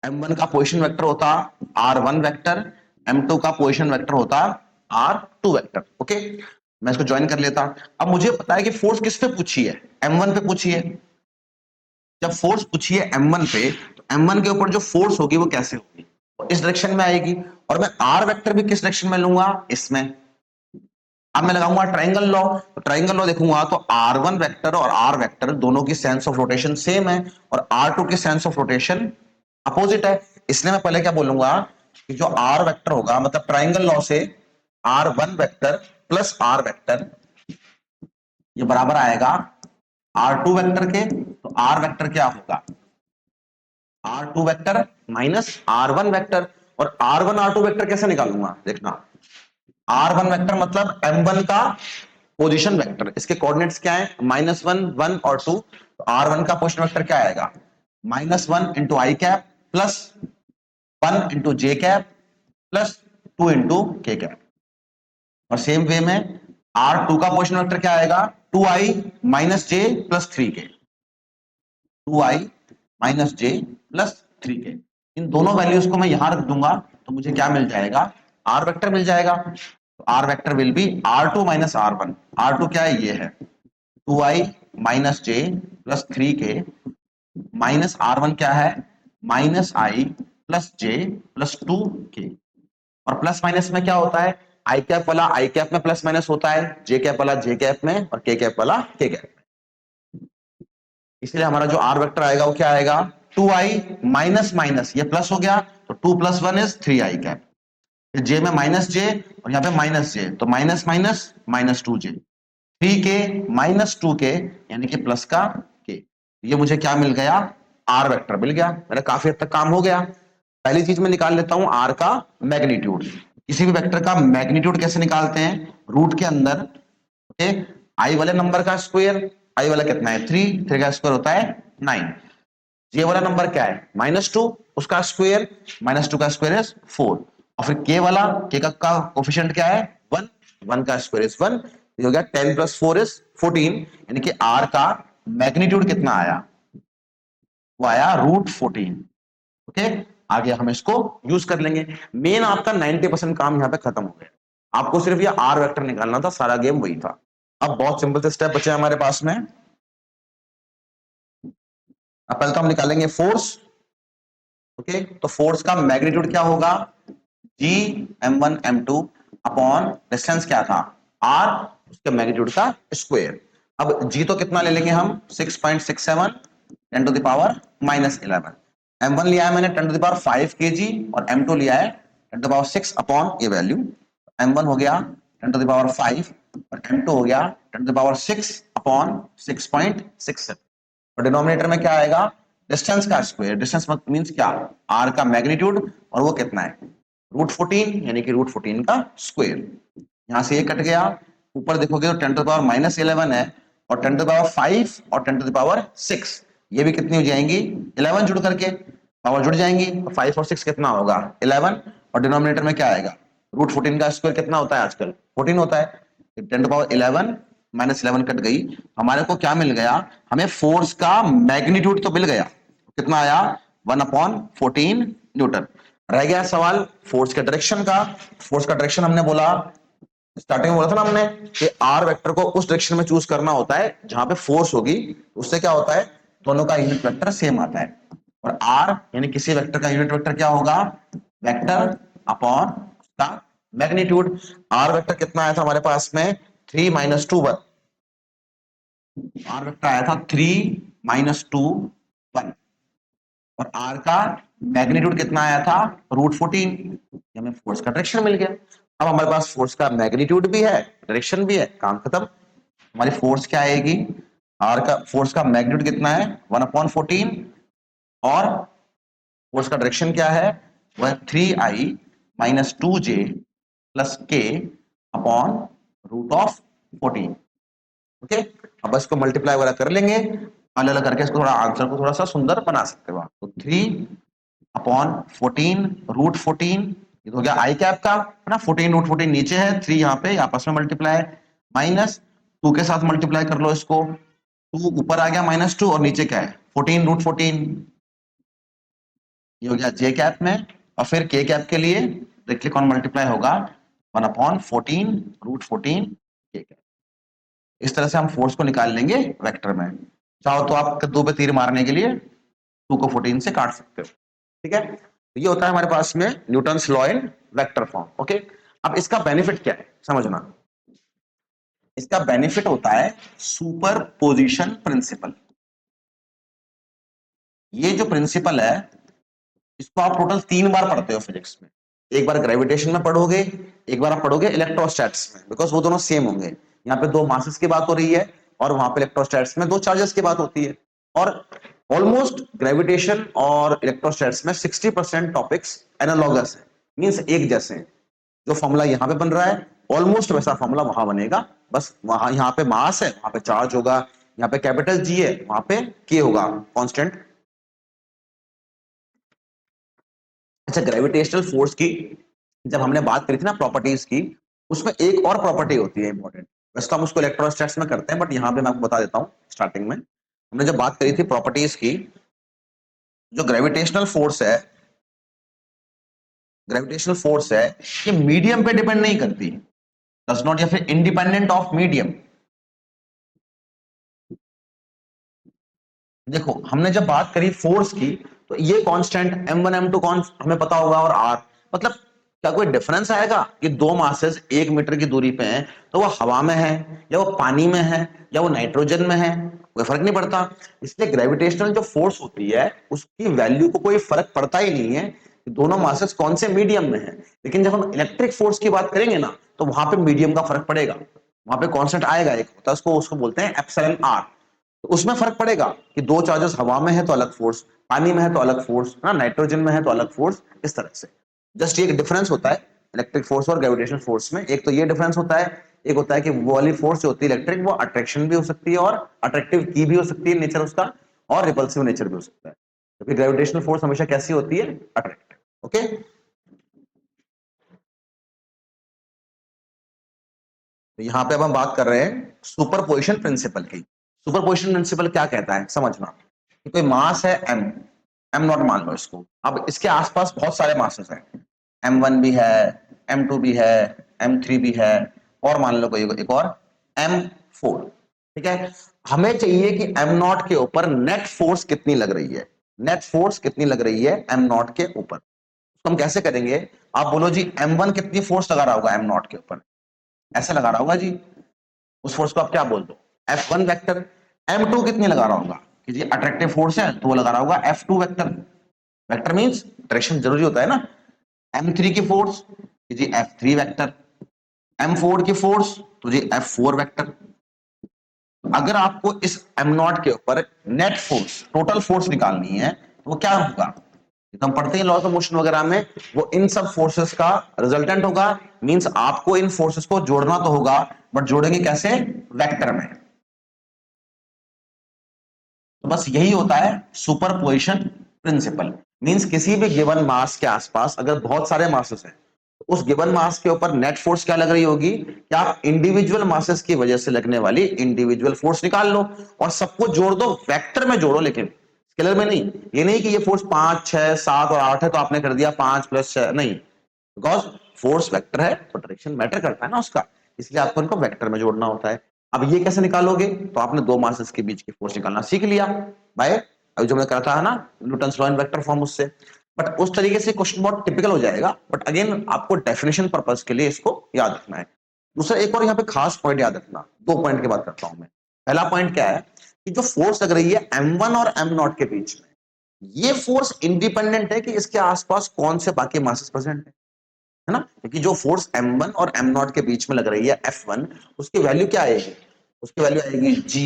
m1 का पोजीशन वेक्टर होता r1 वेक्टर, m2 का पोजीशन वेक्टर होता r2 वेक्टर। ओके, मैं इसको ज्वाइन कर लेता। अब मुझे पता है कि फोर्स किस पे पूछी है, m1 पे पूछी है। जब फोर्स पूछी है m1 पे, तो m1 के ऊपर जो फोर्स होगी वो कैसे होगी, इस डायरेक्शन में आएगी। और मैं r वेक्टर भी किस डायरेक्शन में लूंगा, इसमें। अब मैं लगाऊंगा ट्राइंगल लॉ, तो ट्राइंगल लॉ देखूंगा तो r1 वेक्टर और r वेक्टर दोनों की सेंस ऑफ रोटेशन सेम है, और r2 की सेंस ऑफ रोटेशन अपोजिट है। इसलिए मैं पहले क्या बोलूंगा कि जो r वेक्टर होगा, मतलब ट्राइंगल लॉ से r1 vector plus r vector ये बराबर आएगा r2 वेक्टर के। तो r वेक्टर क्या होगा, r2 vector minus r1 vector. और r1 r2 वेक्टर कैसे निकालूंगा, देखना, r1 वेक्टर मतलब m1 का पोजीशन वेक्टर, इसके कोऑर्डिनेट्स क्या है, -1, 1 और 2। तो r1 का पोजीशन वेक्टर क्या आएगा, -1 इंटू आई कैप प्लस 1 इंटू जे कैप प्लस 2 इंटू के कैप। और सेम वे में r2 का पोजीशन वेक्टर क्या आएगा, 2i माइनस जे प्लस 3k, 2i माइनस जे प्लस 3k। इन दोनों वैल्यूज को मैं यहां रख दूंगा तो मुझे क्या मिल जाएगा, r वेक्टर मिल जाएगा। तो r vector will be r2 minus r1। r2 क्या है, ये है 2i माइनस जे प्लस 3k, माइनस r1 क्या है, minus i plus J plus 2k। और प्लस माइनस में क्या होता है, आई कैप वाला आई कैप में प्लस माइनस होता है, जे कैप वाला जे कैप में, और के कैप वाला के कैप में। इसलिए हमारा जो आर वेक्टर आएगा वो क्या आएगा, 2i माइनस माइनस, ये प्लस हो गया तो 2 + 1 इज 3i कैप। जे में माइनस जे और यहाँ पे माइनस जे, तो minus minus -2j, 3k minus 2k यानी कि प्लस का k। ये मुझे क्या मिल गया, आर वेक्टर मिल गया। मेरा काफी हद तक काम हो गया। पहली चीज मैं निकाल लेता हूं आर का मैग्नीट्यूड। किसी भी वेक्टर का मैग्नीट्यूड कैसे निकालते हैं, रूट के अंदर, ओके, आई वाले नंबर का स्क्वायर, आई वाला कितना है 3, 3 का स्क्वायर होता है 9। जे वाला नंबर क्या है -2, उसका स्क्वायर, -2 का स्क्वायर इज 4। और फिर के वाला, के का कोफिशिएंट क्या है 1, 1 का स्क्वायर इज 1। ये हो गया 10 + 4 इज 14, यानी कि आर का मैग्नीट्यूड कितना आया, वो आया √14। ओके, आगे हम इसको यूज कर लेंगे। मेन आपका 90% काम यहाँ पे खत्म हो गया, आपको सिर्फ ये आर वेक्टर निकालना था, सारा गेम वही था। अब बहुत सिंपल से स्टेप बचे हमारे पास में। अब पहले तो हम निकालेंगे फोर्स। ओके, तो फोर्स का मैग्नीट्यूड क्या होगा, जी m1 m2 अपॉन डिस्टेंस क्या था r, उसके मैग्नीट्यूड का स्क्वायर। अब जी तो कितना ले लेंगे हम 6.67 10⁻11। m1 लिया है मैंने 10⁵ kg और m2 लिया है 10⁶ अपॉन ये वैल्यू। m1 हो गया 10⁵ और m2 हो गया 10⁶ अपॉन 6.67। और डिनोमिनेटर में क्या आएगा, डिस्टेंस का स्क्वायर। डिस्टेंस मींस क्या, r का मैग्नीट्यूड, और वो कितना है √14, यानी कि √14 का स्क्वायर। यहां से ये कट गया, ऊपर देखोगे तो 10⁻11 है, और 10⁵ और 10⁶ ये भी कितनी हो जाएंगी 11 जुड़ करके, पावर जुड़ जाएंगी। 5 और 6 कितना होगा 11, और डिनोमिनेटर में क्या आएगा, √14 का स्क्वायर कितना होता है आजकल 14 होता है। 10⁻11 -11 कट गई, हमारे को क्या मिल गया, हमें फोर्स का मैग्नीट्यूड तो मिल गया, कितना आया 1/14 न्यूटन। रह गया सवाल फोर्स के डायरेक्शन का। फोर्स का डायरेक्शन हमने बोला स्टार्टिंग में बोला था ना हमने कि आर वेक्टर को उस डायरेक्शन में चूज करना होता है जहां पे फोर्स होगी, उससे क्या होता है, दोनों का यूनिट वेक्टर सेम आता है। और आर यानी किसी वेक्टर का यूनिट वेक्टर क्या होगा, वेक्टर अपॉन उसका मैग्नीट्यूड। आर वेक्टर कितना आया था हमारे पास में, 3 - 2 1। आर वेक्टर आया था 3 - 2 1, और आर का मैग्नीट्यूड कितना आया था, √14। हमें फोर्स का डायरेक्शन मिल गया। अब हमारे पास फोर्स का मैग्नीट्यूड भी है, डायरेक्शन भी है, काम खत्म। हमारी फोर्स क्या आएगी, आर का फोर्स का मैग्नीट्यूड कितना है, 1/14, और फोर्स का डायरेक्शन क्या है, वह 3I - 2J + K upon √14। Okay, अब बस को मल्टीप्लाई वगैरह कर लेंगे, अलग अलग करके इसको थोड़ा आंसर को थोड़ा सा सुंदर बना सकते हो आप। तो 3/14 √14, ये तो हो गया आई कैप का है ना, 14 √14 नीचे है, 3 यहाँ पे आपस में मल्टीप्लाई, -2 के साथ मल्टीप्लाई कर लो इसको, 2 ऊपर आ गया -2, और नीचे क्या है 14 √14, ये हो गया जे कैप में। और फिर के कैप के लिए डायरेक्टली कौन मल्टीप्लाई होगा, 1/14 √14 के कैप। इस तरह से हम फोर्स को निकाल लेंगे वेक्टर में। चाहो तो आप कद्दू पे तीर मारने के लिए 2 को 14 से काट सकते हो, ठीक है। तो ये होता है हमारे पास में Newton's law in vector form. Okay, अब इसका बेनिफिट क्या है समझना, इसका बेनिफिट होता है सुपर पोजिशन प्रिंसिपल। ये जो प्रिंसिपल है इसको आप टोटल 3 बार पढ़ते हो फिजिक्स में। एक बार ग्रेविटेशन में पढ़ोगे, एक बार आप पढ़ोगे इलेक्ट्रोस्टैटिक्स में, बिकॉज वो दोनों सेम होंगे। यहाँ पे 2 मासेस की बात हो रही है, और वहां पे इलेक्ट्रोस्टैटिक्स में 2 चार्जेस की बात होती है। और ऑलमोस्ट ग्रेविटेशन और इलेक्ट्रोस्टैटिक्स में 60% टॉपिक्स एनालॉगस है, मींस एक जैसे हैं। जो फॉर्मूला यहाँ पे बन रहा है ऑलमोस्ट वैसा फॉर्मूला वहां बनेगा, बस वहां यहाँ पे मास है, वहां पे चार्ज होगा, यहाँ पे कैपिटल जी है, वहां पे के होगा कांस्टेंट। अच्छा, ग्रेविटेशनल फोर्स की जब हमने बात करी थी ना प्रॉपर्टीज की, उसमें एक और प्रॉपर्टी होती है इंपॉर्टेंट। वैसे तो हम उसको इलेक्ट्रोस्टैटिक्स में करते हैं, बट यहाँ पे मैं आपको बता देता हूँ। स्टार्टिंग में हमने जब बात करी थी प्रॉपर्टीज की, जो ग्रेविटेशनल फोर्स है, ग्रेविटेशनल फोर्स है, ये मीडियम पे डिपेंड नहीं करती, डज नॉट, या फिर इंडिपेंडेंट ऑफ मीडियम। देखो हमने जब बात करी फोर्स की, तो ये कांस्टेंट m1 m2 कौन हमें पता होगा, और r, मतलब क्या कोई डिफरेंस आएगा कि 2 मासेस 1 मीटर की दूरी पे हैं, तो वो हवा में है, या वो पानी में है, या वो नाइट्रोजन में है, कोई फर्क नहीं पड़ता। इसलिए ग्रेविटेशनल जो फोर्स होती है उसकी वैल्यू को कोई फर्क पड़ता ही नहीं है कि दोनों मासेस कौन से मीडियम में है। लेकिन जब हम इलेक्ट्रिक फोर्स की बात करेंगे ना, तो वहां पे मीडियम का फर्क पड़ेगा, वहां पे कॉन्स्टेंट आएगा, एक होता है उसको उसको बोलते हैं एप्सिलॉन आर। तो उसमें फर्क पड़ेगा कि 2 चार्जेस हवा में है तो अलग फोर्स, पानी में है तो अलग फोर्स, है ना, नाइट्रोजन में है तो अलग फोर्स, इस तरह से। जस्ट ये डिफरेंस होता है इलेक्ट्रिक फोर्स और ग्रेविटेशनल फोर्स में, एक तो ये डिफरेंस होता है, एक होता है कि वो वाली फोर्स जो होती है इलेक्ट्रिक, वो अट्रैक्शन भी हो सकती है, और अट्रैक्टिव की भी हो सकती है नेचर उसका, और रिपल्सिव नेचर भी हो सकता है। क्योंकि ग्रेविटेशनल फोर्स हमेशा कैसी होती है, अट्रैक्टिव। ओके, तो यहां पे अब हम बात कर रहे हैं सुपरपोजिशन प्रिंसिपल की। सुपरपोजिशन प्रिंसिपल क्या कहता है समझना, कि कोई मास है m, m0 मान लो इसको। अब इसके आसपास बहुत सारे मासेस हैं, m1 भी है, m2 भी है, m3 भी है, और मान लो कोई एक और m4, ठीक है। हमें चाहिए कि m0 के ऊपर नेट फोर्स कितनी लग रही है, नेट फोर्स कितनी लग रही है m0 के ऊपर। तो हम कैसे करेंगे, आप बोलो जी m1 कितनी फोर्स लगा रहा होगा m0 के ऊपर, ऐसे लगा रहा होगा जी, उस फोर्स को आप क्या बोल दो, F1 वेक्टर। M2 कितनी लगा रहा होगा कि जी अट्रैक्टिव फोर्स है, तो वो लगा रहा होगा F2 vector. Vector means direction जरूरी होता है ना। M3 की फोर्स कि जी F3 वेक्टर, M4 की फोर्स तो जी F4 वेक्टर। अगर आपको इस M0 के ऊपर नेट फोर्स, टोटल फोर्स निकालनी है, तो वो क्या होगा, हम पढ़ते हैं लॉज ऑफ मोशन वगैरह में, वो इन सब फोर्सेस का रिजल्टेंट होगा। मींस आपको इन फोर्सेस को जोड़ना तो होगा, बट जोड़ेंगे कैसे, वेक्टर में। तो बस यही होता है सुपरपोजिशन प्रिंसिपल। मींस किसी भी गिवन मास के आसपास अगर बहुत सारे मासेस हैं, तो उस गिवन मास के ऊपर नेट फोर्स क्या लग रही होगी, कि आप इंडिविजुअल मासेस की वजह से लगने वाली इंडिविजुअल फोर्स निकाल लो, और सबको जोड़ दो, वेक्टर में जोड़ो, लेकिन स्केलर में नहीं। ये नहीं कि ये फोर्स 5 6 7 और 8 है तो आपने कर दिया 5 + 6, नहीं, बिकॉज फोर्स वेक्टर है तो डायरेक्शन मैटर करता है ना उसका। इसलिए आपको इनको वेक्टर में जोड़ना होता है। अब ये कैसे निकालोगे, तो आपने दो मासेस के बीच की फोर्स निकालना सीख लिया बाय अभी जो मैं करता है ना Newton's law in vector form उससे। बट उस तरीके से क्वेश्चन बहुत टिपिकल हो जाएगा, बट अगेन आपको डेफिनेशन पर्पस के लिए इसको याद रखना है। दूसरा एक और यहाँ पे खास पॉइंट याद रखना, 2 पॉइंट की बात करता हूं मैं। पहला पॉइंट क्या है कि जो फोर्स लग रही है M1 और M0 के बीच में, ये फोर्स इंडिपेंडेंट है कि इसके आसपास कौन से बाकी मासेस प्रेजेंट है ना। क्योंकि जो फोर्स M1 और M0 के बीच में लग रही है F1, उसकी वैल्यू क्या आएगी, उसकी वैल्यू आएगी G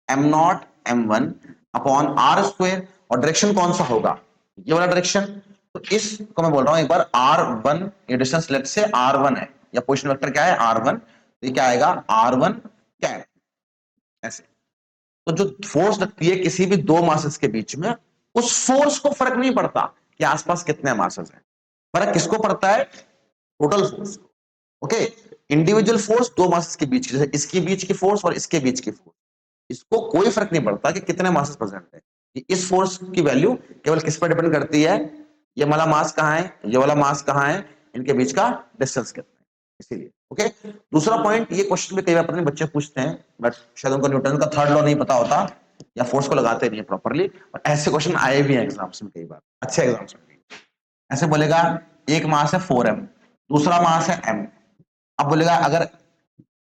M0 M1 upon R square, और डायरेक्शन कौन सा होगा, ये वाला डायरेक्शन। तो इसको मैं बोल रहा हूं एक बार, R1 ये डिस्टेंस लेट से R1 है, या पोजीशन वेक्टर क्या है R1, तो ये क्या आएगा R1 कैप ऐसे। तो जो फोर्स लगती है किसी भी दो मासेस के बीच में, उस फोर्स को फर्क नहीं पड़ता कि आसपास कितने मासेस हैं, फर्क किसको पड़ता है, total force. Okay, individual force दो मासेस के बीच की, जैसे इसके बीच की फोर्स और इसके बीच की फोर्स, इसको कोई फर्क नहीं पड़ता कि कितने मासेस प्रेजेंट है। इस फोर्स की वैल्यू केवल किस पर डिपेंड करती है, ये वाला मास कहां है, ये वाला मास कहां है, इनके बीच का डिस्टेंस कितना है, इसीलिए। ओके, दूसरा पॉइंट, ये क्वेश्चन भी कई बार अपने बच्चे पूछते हैं, बट शायद उनको न्यूटन का थर्ड लॉ नहीं पता होता, या फोर्स को लगाते नहीं है प्रॉपरली, और ऐसे क्वेश्चन आए भी हैं एग्जाम्स में कई बार, अच्छे एग्जाम्स में। ऐसे बोलेगा एक मास है 4m, दूसरा मास है m। अब बोलेगा अगर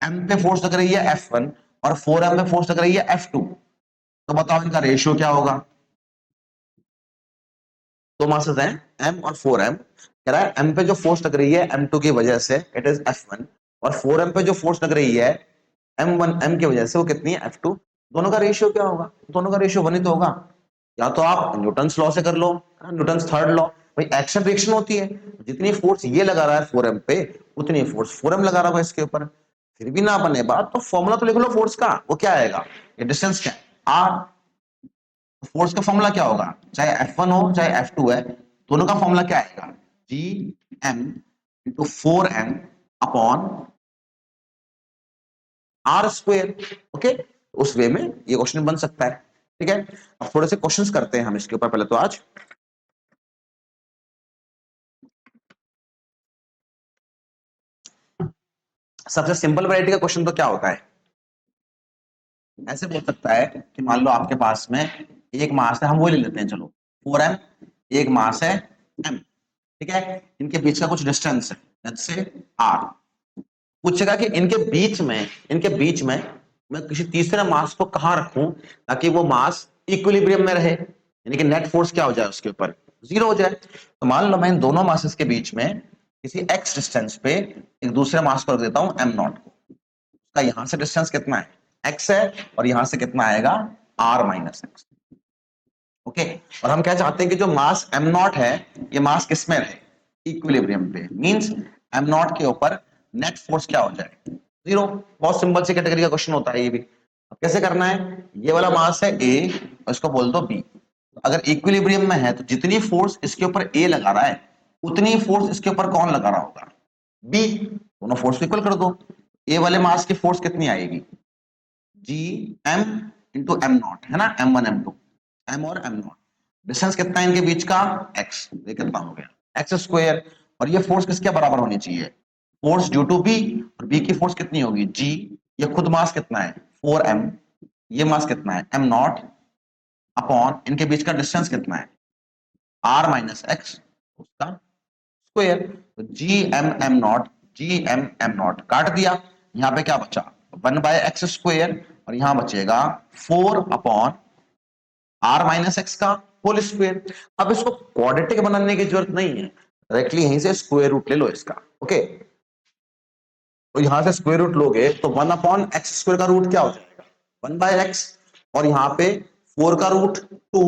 m पे फोर्स लग रही है F1 और 4m पे फोर्स लग रही है F2, तो बताओ इनका रेशियो क्या होगा। दो मासेस हैं m और 4m, कह रहा है m पे जो फोर्स लग रही है m2 की वजह से इट इज F1, और 4m पे जो फोर्स लग रही है m1 m की वजह से वो कितनी है F2। दोनों का रेशियो क्या होगा, दोनों का रेशियो 1 ही तो होगा। या तो आप न्यूटन्स लॉ से कर लो, न्यूटन्स थर्ड लॉ, भाई एक्शन रिएक्शन होती है, जितनी फोर्स ये लगा रहा है 4m पे, उतनी फोर्स 4m लगा रहा होगा इसके ऊपर। फिर भी ना बने बात, तो फॉर्मूला तो लिख लो फोर्स का, वो क्या आएगा, ये डिस्टेंस क्या है r। फोर्स का फॉर्मूला क्या होगा, चाहे F1 हो चाहे F2 है, दोनों का फॉर्मूला क्या आएगा, G M into 4m upon R square. Okay, उस वे में ये क्वेश्चन बन सकता है। ठीक है, अब थोड़े से क्वेश्चंस करते हैं हम इसके ऊपर पहले तो आज। सबसे सिंपल वैरायटी का क्वेश्चन तो क्या होता है, ऐसे बोल सकता है कि मान लो आपके पास में एक मास है, हम वो ले लेते हैं चलो 4m, एक मास है m, ठीक है, इनके बीच का कुछ डिस्टेंस है लेट्स से r। पूछेगा कि इनके बीच में मैं किसी तीसरे मास को कहां रखूं ताकि वो मास इक्विलिब्रियम में रहे, यानी कि नेट फोर्स क्या हो जाए उसके ऊपर, जीरो हो जाए। तो मान लो मैं इन दोनों मासेस के बीच में किसी x डिस्टेंस पे एक दूसरे मास को रख देता हूं m0 को, उसका यहां से डिस्टेंस कितना है x है, और यहां से कितना आएगा r माइनस एक्स। ओके, और हम क्या चाहते हैं कि जो मास m0 है ये मास किस में रहे, इक्विलिब्रियम पे, मींस m0 के ऊपर नेट फोर्स क्या हो जाए, जीरो। बहुत सिंपल सी कैटेगरी का क्वेश्चन होता है ये भी। अब कैसे करना है, ये वाला मास है a, इसको बोल दो b। अगर इक्विलिब्रियम में है तो जितनी फोर्स इसके ऊपर a लगा रहा है उतनी फोर्स इसके ऊपर कौन लगा रहा होगा, b। दोनों फोर्स इक्वल कर दो, a वाले मास की फोर्स कितनी आएगी, जी एम इंटू m0 है ना, m1 m2, m और m0, डिस्टेंस कितना है इनके बीच का x, ये कितना हो गया x स्क्वायर। और ये फोर्स किसके बराबर होनी चाहिए, फोर्स ड्यू टू b, और b की फोर्स कितनी होगी g, ये खुद मास कितना है 4m, ये मास कितना है m0 अपॉन इनके बीच का डिस्टेंस कितना है r माइनस एक्स, उसका स्क्वायर। तो G M M naught, G M M naught काट दिया, यहां पे क्या बचा 1/x स्क्वायर, और यहां बचेगा 4 अपॉन आर माइनस एक्स का होल स्क्वायर। अब इसको क्वाड्रेटिक बनाने की जरूरत नहीं है, डायरेक्टली यहीं से स्क्वायर रूट ले लो इसका। ओके, तो यहां से स्क्वायर रूट लोगे तो 1/x स्क्वायर का रूट क्या हो जाएगा 1/x, और यहाँ पे 4 का रूट 2,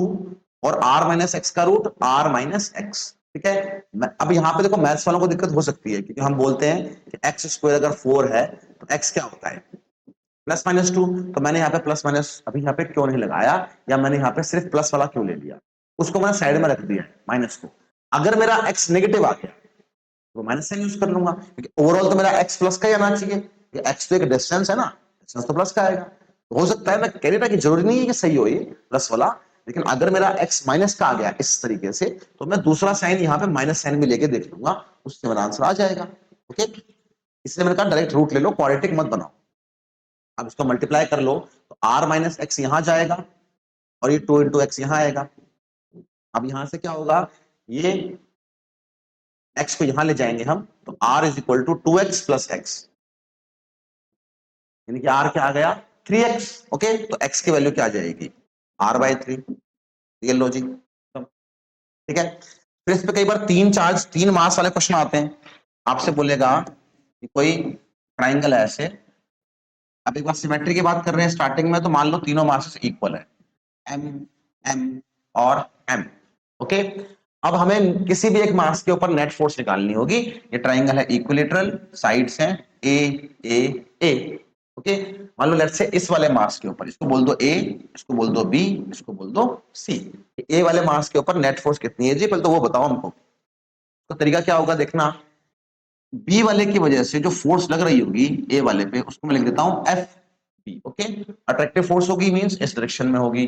और r माइनस एक्स का रूट r माइनस एक्स। ठीक है, अब यहाँ पे देखो मैथ्स वालों को दिक्कत हो सकती है, क्योंकि हम बोलते हैं कि x स्क्वायर अगर 4 है तो x क्या होता है +-2। तो मैंने यहाँ पे प्लस माइनस अभी यहाँ पे क्यों नहीं लगाया, या मैंने यहाँ पे सिर्फ प्लस वाला क्यों ले लिया, उसको मैंने साइड में रख दिया माइनस को। अगर मेरा x नेगेटिव आ गया तो माइनस साइन यूज कर लूंगा, क्योंकि ओवरऑल तो मेरा x प्लस का ही आना चाहिए, ये x तो एक डिस्टेंस है ना, डिस्टेंस तो प्लस का आएगा। तो हो सकता है, मैं कह रहा था कि जरूरी नहीं है कि सही हो ये प्लस वाला, लेकिन अगर मेरा x माइनस का आ गया इस तरीके से, तो मैं दूसरा साइन यहाँ पे माइनस साइन भी लेके देख लूंगा, उससे मेरा आंसर आ जाएगा। ओके, इसलिए मैंने कहा डायरेक्ट रूट ले लो, क्वाड्रेटिक मत बनाओ। अब इसको मल्टीप्लाई कर लो तो r माइनस एक्स यहां जाएगा और ये 2 इंटू एक्स यहां आएगा। अब यहां से क्या होगा, ये x को यहां ले जाएंगे हम, तो r is equal to 2x plus X, यानी कि r क्या आ गया 3x। ओके, तो x की वैल्यू क्या आ जाएगी r/3। ये लो जी, ठीक है। फिर इस पे कई बार 3 मास वाले क्वेश्चन आते हैं, आपसे बोलेगा कि कोई ट्राइंगल है ऐसे। अब एक बार सिमेट्री की बात कर रहे हैं स्टार्टिंग में, तो मान लो तीनों मासेस इक्वल है, m m और m। ओके, अब हमें किसी भी एक मास के ऊपर नेट फोर्स निकालनी होगी। ये ट्राइंगल है इक्विलेटरल, साइड्स हैं a a a। ओके, मान लो लेट्स से इस वाले मास के ऊपर, इसको बोल दो a, इसको बोल दो b, इसको बोल दो c। a वाले मास के ऊपर नेट फोर्स कितनी है जी, पहले तो वो बताओ हमको। तो तरीका क्या होगा देखना, बी वाले की वजह से जो फोर्स लग रही होगी ए वाले पे, उसको मैं लिख देता हूं F B. Okay, attractive force होगी मींस इस डायरेक्शन में होगी,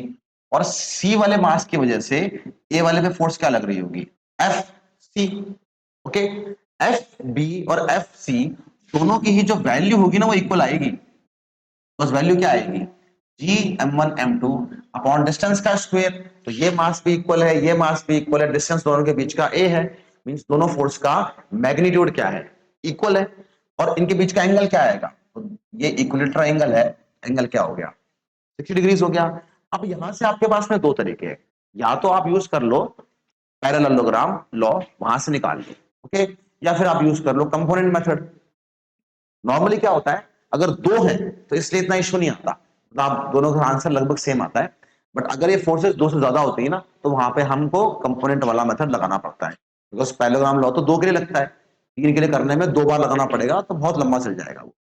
और सी वाले मास की वजह से ए वाले पे फोर्स क्या लग रही होगी, F C. Okay, F B और एफ सी दोनों की ही जो वैल्यू होगी ना वो इक्वल आएगी। बस वैल्यू क्या आएगी, जी m1 m2 अपॉन डिस्टेंस का स्क्वायर। तो ये मास भी इक्वल है, ये मास भी इक्वल है, डिस्टेंस दोनों के बीच का a है, मींस दोनों फोर्स का मैग्नीट्यूड क्या है, इक्वल है। और इनके बीच का एंगल क्या आएगा, तो ये इक्विलेटरल एंगल है, एंगल क्या हो गया 60 डिग्रीज हो गया। अब यहां से आपके पास में दो तरीके हैं, या तो आप यूज कर लो पैरेललोग्राम लॉ, वहां से निकाल लो। ओके, या फिर आप यूज कर लो कंपोनेंट मेथड। नॉर्मली क्या होता है, अगर दो है तो इसलिए इतना इश्यू नहीं आता, मतलब आप दोनों का आंसर लगभग सेम आता है। बट अगर ये फोर्सेस दो से ज्यादा होती है ना, तो वहां पे हमको कंपोनेंट वाला मेथड लगाना पड़ता है, बिकॉज पैरेललोग्राम लॉ तो दो के लिए लगता है, तीन के लिए करने में दो बार लगाना पड़ेगा, तो बहुत लंबा चल जाएगा वो।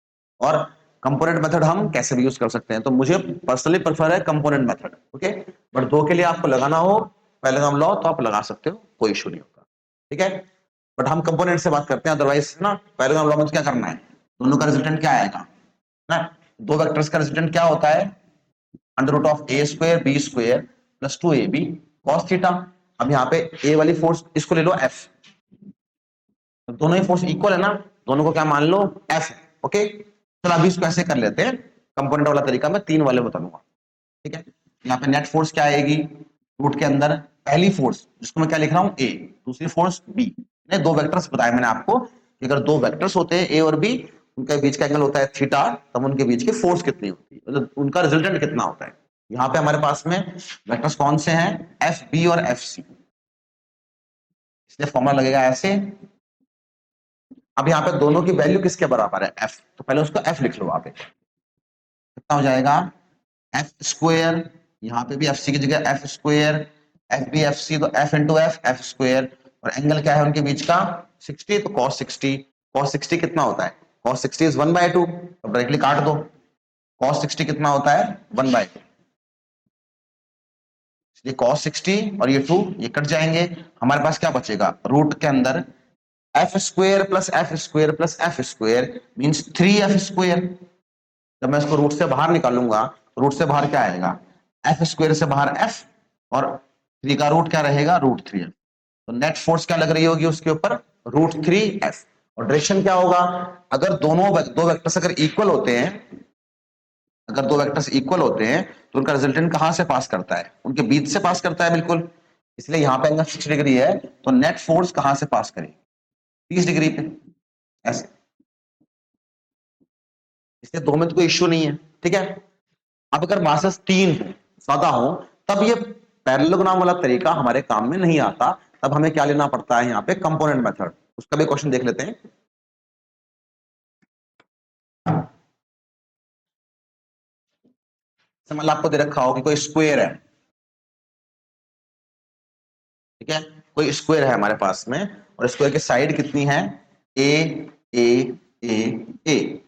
और कंपोनेंट मेथड हम कैसे भी यूज कर सकते हैं, तो मुझे पर्सनली प्रेफर है कंपोनेंट मेथड। ओके, बट दो के लिए आपको लगाना हो पैरेललोग्राम लॉ तो आप लगा सकते हो, कोई इशू नहीं होगा, ठीक है। बट हम कंपोनेंट से बात करते हैं, अदरवाइज ना पैरेललोग्राम लॉ में क्या करना है, दोनों का रिजल्टेंट क्या आएगा ना, दो वेक्टर्स का रिजल्टेंट क्या होता है, under root of A square B square plus 2ab cos theta. अब यहाँ पे ए वाली फोर्स इसको ले लो एफ, तो दोनों ही फोर्स इक्वल है ना, दोनों को क्या मान लो एफ। ओके, चलो अभी इसको ऐसे कर लेते हैं, कंपोनेंट वाला तरीका मैं तीन वाले बताऊंगा, ठीक है। यहाँ पे नेट फोर्स क्या आएगी, रूट के अंदर पहली फोर्स जिसको मैं क्या लिख रहा हूँ ए, दूसरी फोर्स बी। दो वेक्टर्स बताए मैंने आपको कि अगर दो वेक्टर्स होते हैं ए और बी, उनके बीच का एंगल होता है थीटा, तब उनके बीच की फोर्स कितनी होती है, मतलब उनका रिजल्टेंट कितना होता है। यहाँ पे हमारे पास में वेक्टर्स कौन से हैं, एफ बी और एफ सी, इसलिए फॉर्मूला लगेगा ऐसे। अब यहाँ पे दोनों की वैल्यू किसके बराबर है, एफ, तो पहले उसको एफ लिख लो, आप कितना हो जाएगा एफ स्क्वायर, यहाँ पे भी एफ सी की जगह F square, F B F C तो F into F F square, और एंगल क्या है उनके बीच का 60, तो cos 60। cos 60 कितना होता है, cos 60 इज 1/2, तो डायरेक्टली काट दो, cos 60 कितना होता है 1/2, इसलिए cos 60 और ये 2 ये कट जाएंगे, हमारे पास क्या बचेगा, रूट के अंदर F square plus F square plus F square means 3f square. जब मैं इसको रूट से बाहर निकालूंगा, रूट से बाहर क्या आएगा, एफ स्क्वायर से बाहर एफ, और 3 का रूट क्या रहेगा √3f। तो नेट फोर्स क्या लग रही होगी उसके ऊपर, √3f। और डायरेक्शन क्या होगा, अगर दो वेक्टर्स अगर इक्वल होते हैं, अगर दो वेक्टर्स इक्वल होते हैं तो उनका रिजल्टेंट कहां से पास करता है, उनके बीच से पास करता है बिल्कुल। इसलिए यहां पे एंगल 60 डिग्री है, तो नेट फोर्स कहां से पास करेगी 30 डिग्री पे, ऐसे। इसलिए दो में तो कोई इश्यू नहीं है, ठीक है। अब अगर मासेस 3 ज्यादा हो, तब ये पैरेललोग्राम वाला तरीका हमारे काम में नहीं आता, तब हमें क्या लेना पड़ता है यहाँ पे कंपोनेंट मेथड। उसका भी क्वेश्चन देख लेते हैं। समझ आपको दे रखा हो कि कोई स्क्वायर है, ठीक है, कोई स्क्वायर है हमारे पास में, और स्क्वायर की साइड कितनी है, ए ए ए ए,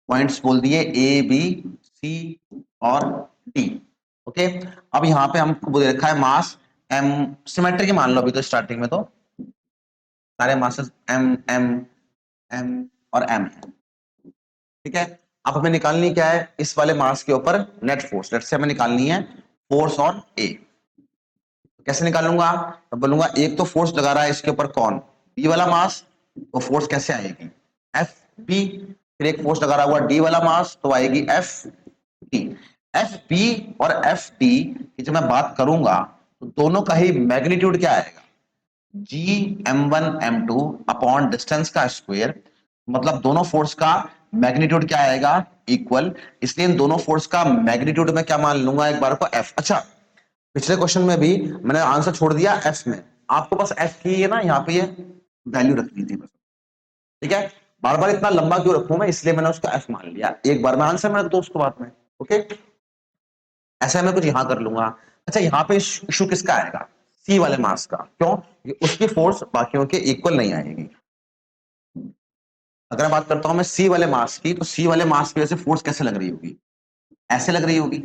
पॉइंट्स बोल दिए ए बी सी और डी। ओके, अब यहाँ पे हमको दे रखा है मास एम, सिमेट्रिक मान लो अभी तो स्टार्टिंग में, तो सारे मासेस एम एम एम और एम है, ठीक है। अब हमें निकालनी क्या है, इस वाले मास के ऊपर नेट फोर्स, लेट से हमें निकालनी है फोर्स ऑन ए। कैसे निकालूंगा, तो बोलूंगा एक तो फोर्स लगा रहा है इसके ऊपर कौन, बी वाला मास, वो फोर्स कैसे आएगी, एफ पी, फिर एक फोर्स लगा रहा हुआ डी वाला मास, तो आएगी एफ टी। एफ पी और एफ टी की जब मैं बात करूंगा तो दोनों का ही मैग्नीट्यूड क्या आएगा, जी m1 m2 अपॉन डिस्टेंस का स्क्वायर, मतलब दोनों फोर्स का मैग्नीट्यूड क्या आएगा, इक्वल। इसलिए इन दोनों फोर्स का मैग्नीट्यूड में क्या मान लूंगा एक बार को, एफ। अच्छा, पिछले क्वेश्चन में भी मैंने आंसर छोड़ दिया एफ में, आपको बस एफ की है ना यहाँ पे ये वैल्यू रखनी थी बस, ठीक है। बार बार इतना लंबा क्यों रखूं मैं, इसलिए मैंने उसका एफ मान लिया, एक बार में आंसर में रख दो उसको बाद में, ओके। ऐसा मैं कुछ यहां कर लूंगा। अच्छा, यहाँ पे इशू किसका आएगा, सी वाले मास का, क्यों, उसकी फोर्स बाकियों के इक्वल नहीं आएगी। अगर मैं बात करता हूं मैं सी वाले मास की, तो सी वाले मास की वजह से फोर्स कैसे लग रही होगी, ऐसे लग रही होगी।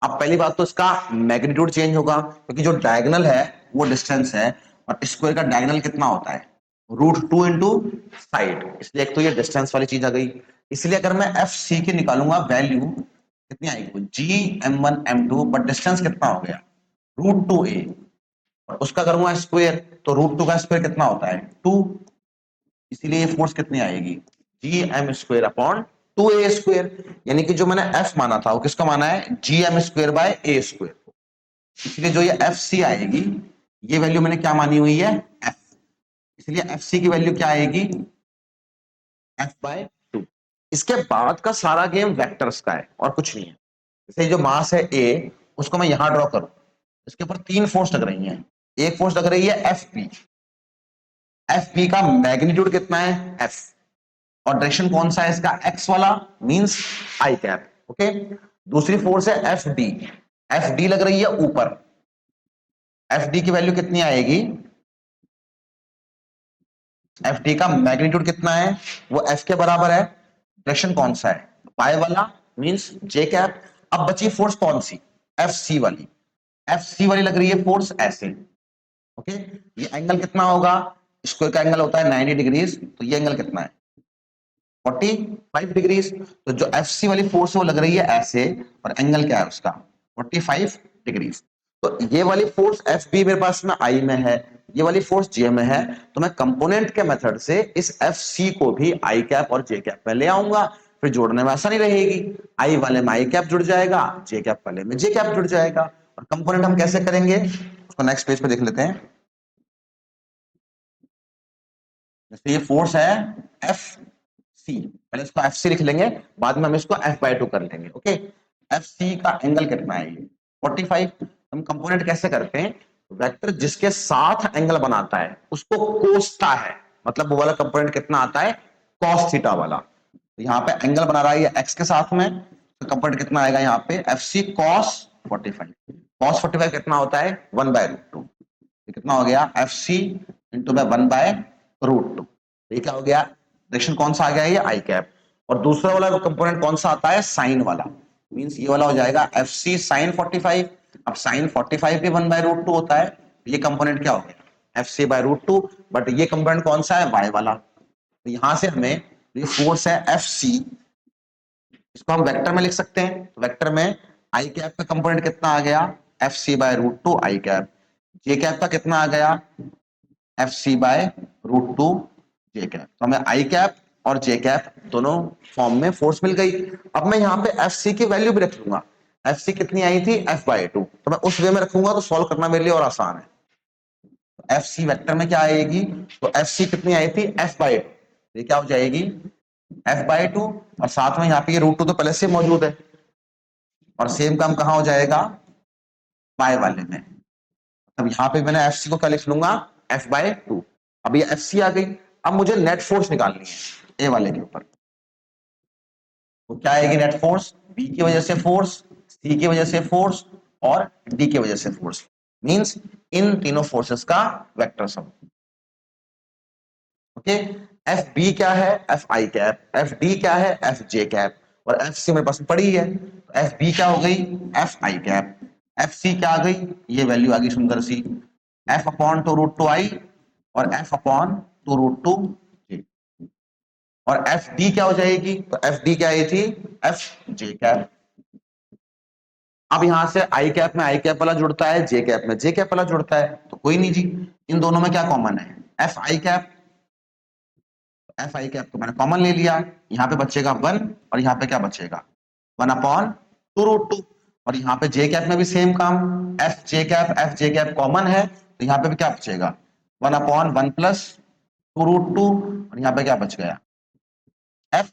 अब पहली बात तो इसका मैग्नीट्यूड चेंज होगा, क्योंकि जो डायगोनल है वो डिस्टेंस है, और स्क्वायर का डायगोनल कितना होता है, √2 इंटू साइड, इसलिए एक तो ये डिस्टेंस वाली चीज आ गई। इसलिए अगर मैं एफ सी की निकालूंगा वैल्यू कितनी आएगी, जी m1 m2, बट डिस्टेंस कितना हो गया, √2a, और उसका करूंगा स्क्वायर, तो √2 का स्क्वायर कितना होता है, 2, इसीलिए ये फोर्स कितनी आएगी, G M square upon 2a square, यानी कि जो मैंने एफ माना था वो किसका माना है, G M square by A square. इसलिए जो ये एफ सी आएगी, ये वैल्यू मैंने क्या मानी हुई है, एफ, इसलिए एफ सी की वैल्यू क्या आएगी, f/2। इसके बाद का सारा गेम वेक्टर्स का है और कुछ नहीं है। जैसे जो मास है ए, उसको मैं यहां ड्रॉ करूं, इसके ऊपर तीन फोर्स लग रही हैं, एक फोर्स लग रही है एफ पी, एफ पी का मैग्नीट्यूड कितना है, एफ, और डायरेक्शन कौन सा है इसका, एक्स वाला, मींस आई कैप, ओके। दूसरी फोर्स है एफ डी, एफ डी लग रही है ऊपर, एफ डी की वैल्यू कितनी आएगी, एफ डी का मैग्नीट्यूड कितना है, वो एफ के बराबर है, डायरेक्शन कौन सा है, बाय वाला, मींस जे कैप। अब बची फोर्स कौन सी, एफ सी वाली, एफ सी वाली लग रही है फोर्स ऐसे, ओके। ये एंगल कितना होगा, स्क्वायर का एंगल होता है 90 डिग्रीज, तो ये एंगल कितना है, 45 डिग्रीज। तो जो एफ सी वाली फोर्स है वो लग रही है ऐसे, और एंगल क्या है उसका, 45 डिग्रीज। तो ये वाली फोर्स एफ बी मेरे पास में आई में है, ये वाली फोर्स जे में है, तो मैं कंपोनेंट के मेथड से इस एफ सी को भी आई कैप और जे कैप में ले आऊंगा, फिर जोड़ने में आसानी रहेगी, आई वाले में आई कैप जुड़ जाएगा, जे कैप वाले में जे कैप जुड़ जाएगा। और कंपोनेंट हम कैसे करेंगे उसको नेक्स्ट पेज पे देख लेते हैं। जैसे ये फोर्स है एफ सी, पहले इसको एफ सी लिख लेंगे, बाद में हम इसको f/2 कर लेंगे, ओके। एफ सी का एंगल कितना है, ये 45। हम कंपोनेंट कैसे करते हैं, वेक्टर जिसके साथ एंगल बनाता है उसको कोसता है, मतलब वो वाला कंपोनेंट कितना आता है, cos थीटा वाला। तो यहाँ पे एंगल बना रहा है एक्स के साथ में, तो कंपोनेंट कितना आएगा यहाँ पे, एफ सी cos 45, cos 45 कितना होता है, 1/√2, कितना हो गया, एफ सी इंटू में 1/√2, ये क्या हो गया, डायरेक्शन कौन सा आ गया, ये आई कैप। और दूसरा वाला कंपोनेंट कौन सा आता है, साइन वाला, मींस ये वाला हो जाएगा एफ सी साइन 45। अब साइन 45 भी 1/√2 होता है, ये कंपोनेंट क्या हो गया, एफ सी बाय√2, बट ये कंपोनेंट कौन सा है, वाई वाला। तो यहां से हमें ये फोर्स है एफ सी, इसको हम वेक्टर में लिख सकते हैं, तो वेक्टर में आई कैप का कंपोनेंट कितना आ गया, एफ सी बाय√2 आई कैप, जे कैप का कितना आ गया, एफ सी बाय√2 जे कैप। तो हमें आई कैप और जे कैप दोनों फॉर्म में फोर्स मिल गई। अब मैं यहाँ पे एफ सी की वैल्यू भी रख लूंगा, एफ सी कितनी आई थी, f/2, तो मैं उस वे में रखूंगा तो सॉल्व करना मेरे लिए और आसान है। एफ सी वेक्टर में क्या आएगी, तो एफ सी कितनी आई थी, f/2, ये क्या हो जाएगी, f/2, और साथ में यहाँ पे ये √2 तो पहले से मौजूद है, और सेम काम कहाँ हो जाएगा, बाय वाले में। अब यहाँ पे मैंने एफ सी को क्या लिख लूंगा, f/2। अब ये एफ सी आ गई, अब मुझे नेट फोर्स निकालनी है ए वाले के ऊपर, तो क्या आएगी नेट फोर्स, बी की वजह से फोर्स, सी की वजह से फोर्स, और डी की वजह से फोर्स, मींस इन तीनों फोर्सेस का vector sum, okay. F B क्या है, F I cap, F D क्या है, एफ जे कैप, और एफ सी मेरे पास पड़ी है, तो एफ बी क्या हो गई, F I cap, F C क्या आ गई, ये वैल्यू आ गई सुंदर सी, f/2√2i, और f/2√2 जे, और एफ डी क्या हो जाएगी, तो एफ डी क्या आई थी, एफ जे कैप। अब यहां से आई कैप में आई कैप वाला जुड़ता है, जे कैप में जे कैप वाला जुड़ता है, तो कोई नहीं जी, इन दोनों में क्या कॉमन है, F I cap, F I cap को मैंने कॉमन ले लिया, यहाँ पे बचेगा 1 और यहाँ पे क्या बचेगा 1/2√2। और यहाँ पे जे कैप में भी सेम काम, एफ जे कैप कॉमन है तो यहाँ पे भी क्या बचेगा 1/1 प्लस 2√2 और यहाँ पे क्या बच गया एफ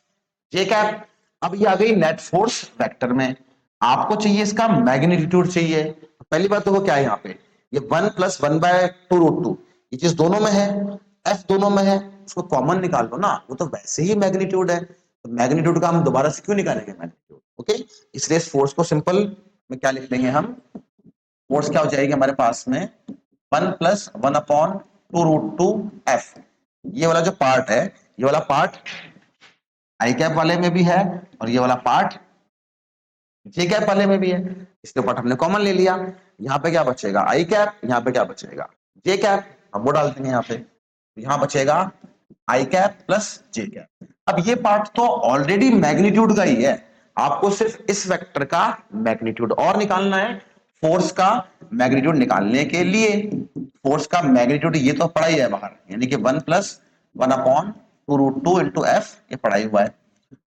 जे कैप। अब ये आ गई नेट फोर्स वेक्टर में, आपको चाहिए इसका मैग्नीट्यूड चाहिए। पहली बात तो वो क्या है यहाँ पे ये 1 प्लस 1/2√2 ये चीज दोनों में है, एफ दोनों में है, उसको कॉमन निकाल लो ना, वो तो वैसे ही मैग्नीट्यूड है, तो मैग्नीट्यूड का हम दोबारा से क्यों निकालेंगे मैग्नीट्यूड। ओके, इसलिए इस फोर्स को सिंपल में क्या लिख लेंगे हम, फोर्स क्या हो जाएगी हमारे पास में 1 प्लस 1/2√2 एफ। ये वाला जो पार्ट है, ये वाला पार्ट आई कैप वाले में भी है और ये वाला पार्ट जे कैप वाले में भी है, इसके पार्ट हमने कॉमन ले लिया। यहाँ पे क्या बचेगा आई कैप, यहाँ पे क्या बचेगा जे कैप, हम वो डाल देंगे यहाँ पे, यहाँ बचेगा आई कैप प्लस जे कैप। अब ये पार्ट तो ऑलरेडी मैग्नीट्यूड का ही है, आपको सिर्फ इस वेक्टर का मैग्नीट्यूड और निकालना है। फोर्स का मैग्नीट्यूड निकालने के लिए, फोर्स का मैग्नीट्यूड ये तो पढ़ा ही है बाहर, यानी कि 1 प्लस 1/2√2 इंटू एफ, ये पढ़ा ही हुआ है।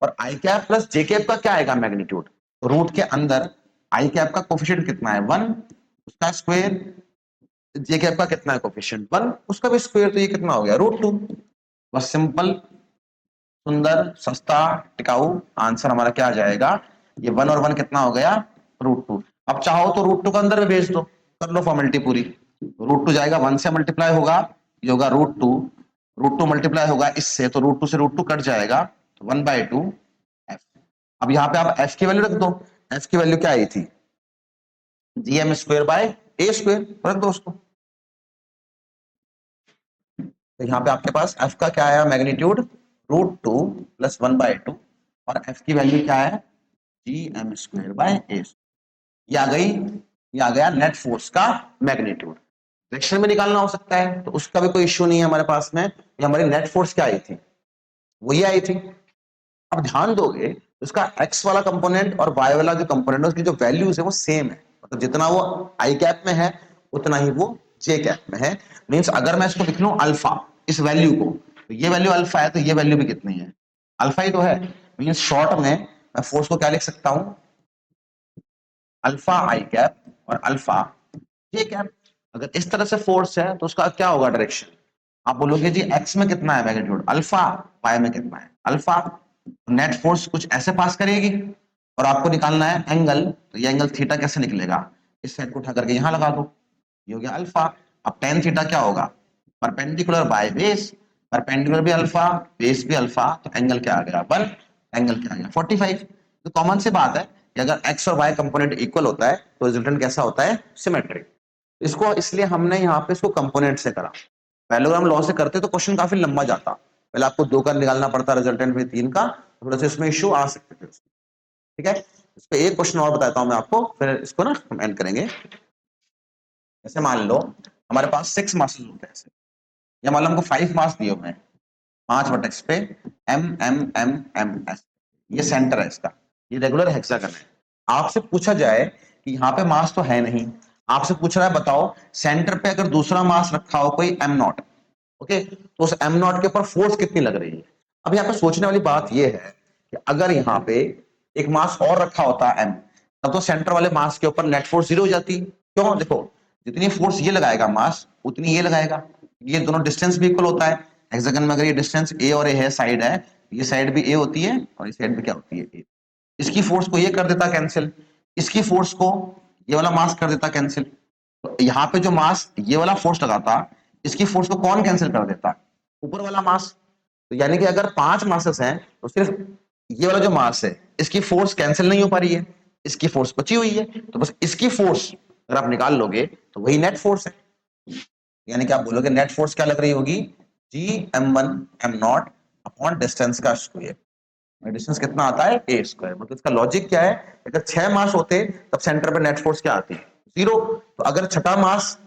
और आई कैप प्लस जे कैप का क्या आएगा मैग्नीट्यूड, रूट के अंदर आई कैप का कोफिशिएंट कितना है 1, उसका स्क्वायर, जे कैप का कितना है कोफिशिएंट 1, उसका भी स्क्वायर, तो ये कितना हो गया √2। बस सिंपल, सुंदर, सस्ता, टिकाऊ आंसर हमारा क्या आ जाएगा, ये 1 और 1 कितना हो गया √2। अब चाहो तो √2 का अंदर में भेज दो, कर लो फॉर्मेलिटी पूरी। √2 जाएगा 1 से मल्टीप्लाई होगा, ये होगा √2, √2 मल्टीप्लाई होगा इससे तो √2 से √2 कट जाएगा, 1/2 एफ। अब यहाँ पे आप एफ की वैल्यू रख दो, एफ की वैल्यू क्या आई थी gm²/a², रख दो उसको। तो यहाँ पे आपके पास एफ का क्या आया मैग्नीट्यूड √2 प्लस 1/2 और एफ की वैल्यू क्या है gm²/a। ये आ गई, ये आ गया नेट फोर्स का मैग्नीट्यूड। डायरेक्शन में निकालना हो सकता है तो उसका भी कोई इश्यू नहीं है हमारे पास में। ये हमारी नेट फोर्स क्या आई थी, वो ये आई थी। अब ध्यान दोगे तो उसका एक्स वाला कंपोनेंट और वाई वाला जो कंपोनेंट है उसकी जो वैल्यूज है वो सेम है, मतलब जितना वो आई कैप में है उतना ही वो जे कैप में है। मींस अगर मैं इसको लिख लूं अल्फा, इस वैल्यू को, तो ये वैल्यू अल्फा है तो ये वैल्यू भी कितनी है अल्फा ही तो है। मींस शॉर्ट में मैं फोर्स को क्या लिख सकता हूं अल्फा आई कैप और अल्फा जे कैप। अगर इस तरह से फोर्स है तो उसका क्या होगा डायरेक्शन, आप बोलोगे जी एक्स में कितना है मैग्नीट्यूड अल्फा, वाई में कितना है अल्फा, नेट फोर्स कुछ ऐसे पास करेगी। और आपको निकालना है एंगल, तो ये एंगल थीटा कैसे निकलेगा, इस साइड को उठा करके यहां लगा दो, ये हो गया अल्फा। अब टेन थीटा क्या होगा परपेंडिकुलर बाय बेस, परपेंडिकुलर भी अल्फा बेस भी अल्फा, तो एंगल क्या आ गया 1, एंगल क्या आ गया 45। तो कॉमन सी बात है कि अगर एक्स और वाई कंपोनेंट इक्वल होता है तो रिजल्टेंट कैसा होता है सिमेट्रिक। इसको इसलिए हमने यहाँ पे इसको कंपोनेंट से करा, पहले अगर हम लॉ से करते तो क्वेश्चन काफी लंबा जाता, पहले आपको 2 का निकालना पड़ता रिजल्टेंट में 3 का, थोड़ा सा इसमें इश्यू आ सकते थे। ठीक है, इस पे एक क्वेश्चन और बताता हूं मैं आपको, फिर इसको ना हम एंड करेंगे। जैसे मान लो हमारे पास 6 मार्क्स होते हैं ऐसे, या मान लो हमको 5 मार्क्स दिए हुए हैं 5 वर्टेक्स पे M M M M S, ये सेंटर है इसका, ये रेगुलर हेक्सागन है। आपसे पूछा जाए कि यहाँ पे मास तो है नहीं, आपसे पूछ रहा है बताओ सेंटर पे अगर दूसरा मास रखा हो कोई एम नॉट, ओके, तो उस एम नॉट के ऊपर फोर्स कितनी लग रही है। अब यहाँ पे सोचने वाली बात यह है कि अगर यहाँ पे एक मास और रखा होता एम, तब तो सेंटर वाले मास के ऊपर नेट फोर्स 0 हो जाती। क्यों, देखो जितनी फोर्स ये लगाएगा मास उतनी ये लगाएगा, ये दोनों डिस्टेंस भी इक्वल होता है। हेक्सागन में अगर ये डिस्टेंस ए और ए है, साइड है, ये साइड भी ए होती है और ये साइड भी क्या होती है ए। इसकी फोर्स को ये कर देता कैंसिल, इसकी फोर्स को ये वाला मास कर देता कैंसिल, तो यहाँ पे जो मास ये वाला फोर्स लगाता इसकी फोर्स को कौन कैंसिल कर देता, ऊपर वाला मास। तो यानी कि अगर 5 मासेस हैं तो सिर्फ ये वाला जो मास है इसकी फोर्स कैंसिल नहीं हो पा रही है, इसकी फोर्स बची हुई है, तो बस इसकी फोर्स अगर आप निकाल लोगे तो वही नेट फोर्स है। यानी कि आप बोलोगे नेट फोर्स क्या लग रही होगी gm1 m0 अपॉन डिस्टेंस का स्क्वायर। डिस्टेंस कितना आता है a²। मतलब इसका लॉजिक क्या है, अगर 6 मास होते तब सेंटर पे नेट फोर्स क्या आती 0, तो अगर छठा मास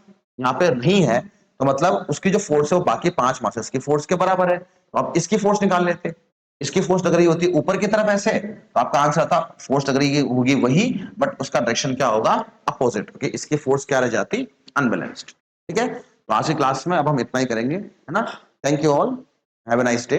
यहाँ पे नहीं है तो मतलब उसकी जो फोर्स है वो बाकी 5 मासेस की फोर्स के बराबर है। तो आप इसकी फोर्स निकाल लेते, इसकी फोर्स लग रही होती ऊपर की तरफ ऐसे, तो आपका आंसर आता फोर्स लग रही होगी वही, बट उसका डायरेक्शन क्या होगा अपोजिट, क्योंकि इसकी फोर्स क्या रह जाती अनबैलेंस्ड। ठीक है, तो आज की क्लास में अब हम इतना ही करेंगे, है ना। Thank you all, have a nice day.